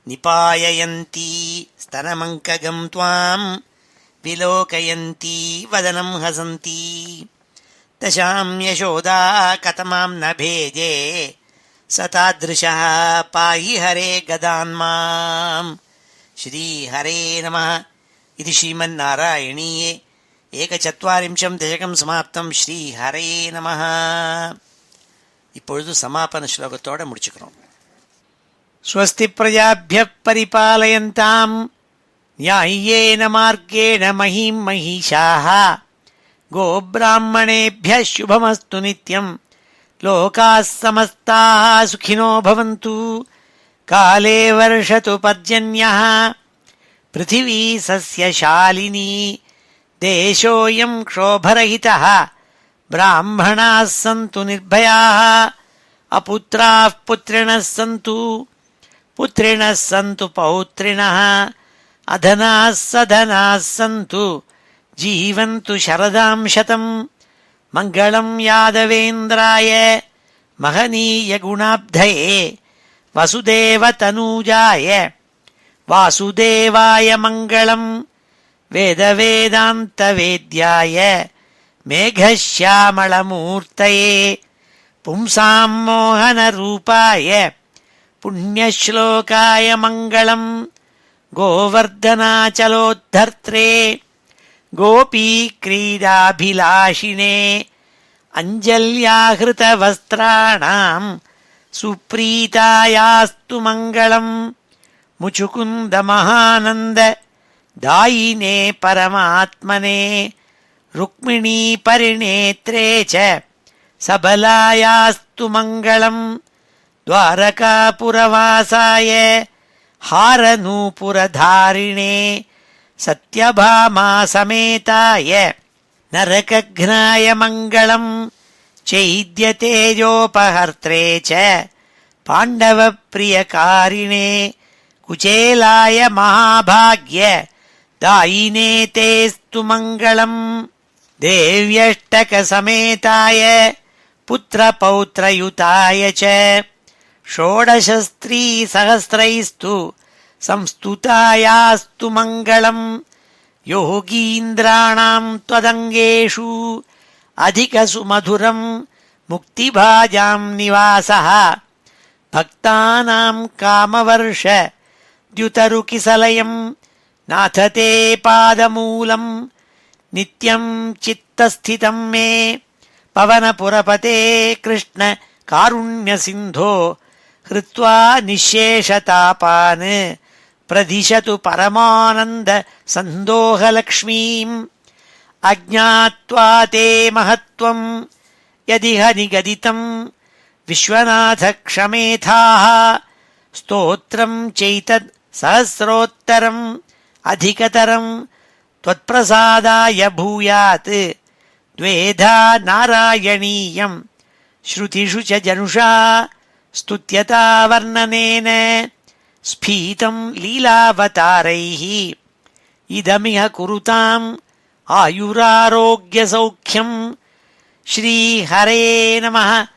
निपाययन्ती स्तनमङ्कगं त्वां विलोकयन्ती वदनं हसन्ती दशां यशोदा कथमां न भेजे स तादृशः पाहि हरे गदान्माम्. श्रीहरे नमः. इति श्रीमन्नारायणीये 140 दशकं समाप्तं. ஸ்ரீஹரே நமः. இப்பொழுது சமாபன ஸ்லோகத்தோட முடிச்சுக்கிறோம். ஸ்வஸ்தி பிரஜாभ्यः परिपालयन्ताम् न्याय्येन मार्गेण महीं महिषाः गोब्राह्मणेभ्यः शुभमस्तु नित्यम् लोकाः समस्ताः सुखिनो भवन्तु. काले वर्षतु पर्जन्यः पृथिवी सस्यशालिनी देशोऽयं क्षोभरहितः ब्राह्मणाः सन्तु निर्भयाः अपुत्राः पुत्रिणः सन्तु पुत्रिणः सन्तु पौत्रिणः अधनाः सधनाः सन्तु जीवन्तु शरदां शतम्. मङ्गलं यादवेन्द्राय महनीयगुणाब्धये वसुदेवतनूजाय वासुदेवाय मङ्गलम्. वेदवेदान्तवेद्याय मेघश्यामलमूर्तये पुंसां मोहनरूपाय पुण्यश्लोकाय मङ्गलम्. गोवर्धनाचलोद्धर्त्रे गोपीक्रीडाभिलाषिणे अञ्जल्याहृतवस्त्राणां सुप्रीतायास्तु मङ्गलम्. मुचुकुन्दमहानन्द दायिने परमात्मने रुक्मिणी परिणेत्रे च सबलायास्तु मङ्गलम्. द्वारकापुरवासाय हारनूपुरधारिणे सत्यभामा समेताय नरकघ्नाय मङ्गलम्. चैद्यतेजोपहर्त्रे च पाण्डवप्रियकारिणे कुचेलाय महाभाग्य दायिने तेस्तु मङ्गलम्. देव्यष्टकसमेताय पुत्रपौत्रयुताय च षोडशस्त्रीसहस्रैस्तु संस्तुतायास्तु मङ्गलम्. योगीन्द्राणां त्वदङ्गेषु अधिकसुमधुरं मुक्तिभाजां निवासः भक्तानां कामवर्ष द्युतरुकिसलयं नाथ ते पादमूलं नित्यं चित्तस्थितं मे पवनपुरपते कृष्ण कारुण्यसिन्धो हृत्वा निःशेषतापान् प्रदिशतु परमानन्द सन्दोहलक्ष्मीम्. अज्ञात्वा ते महत्त्वं यदिह निगदितं विश्वनाथ क्षमेथाः. स्तोत्रं चैतत् सहस्रोत्तरम् अधिकतरं त्वत्प्रसादाय भूयात्. द्वेधा नारायणीयं श्रुतिषु च जनुषा स्तुत्यता वर्णनेन स्फीतं लीलावतारैः. इदमिह कुरुताम् आयुरारोग्यसौख्यम्. श्रीहरे नमः.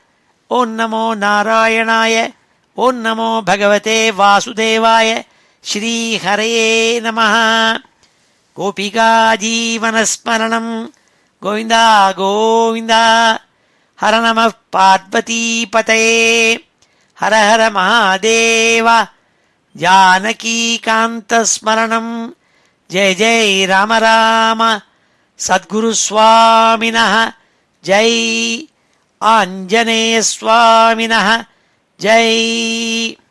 ॐ नमो नारायणाय. ॐ नमो भगवते वासुदेवाय. श्रीहरे नमः. गोपिकाजीवनस्मरणं गोविन्द गोविन्द. हर नमः पार्वतीपतये. हर हर महादेव. जानकीकान्तस्मरणं जय जय राम राम. सद्गुरुस्वामिनः जय. आञ्जनेयस्वामिनः जय.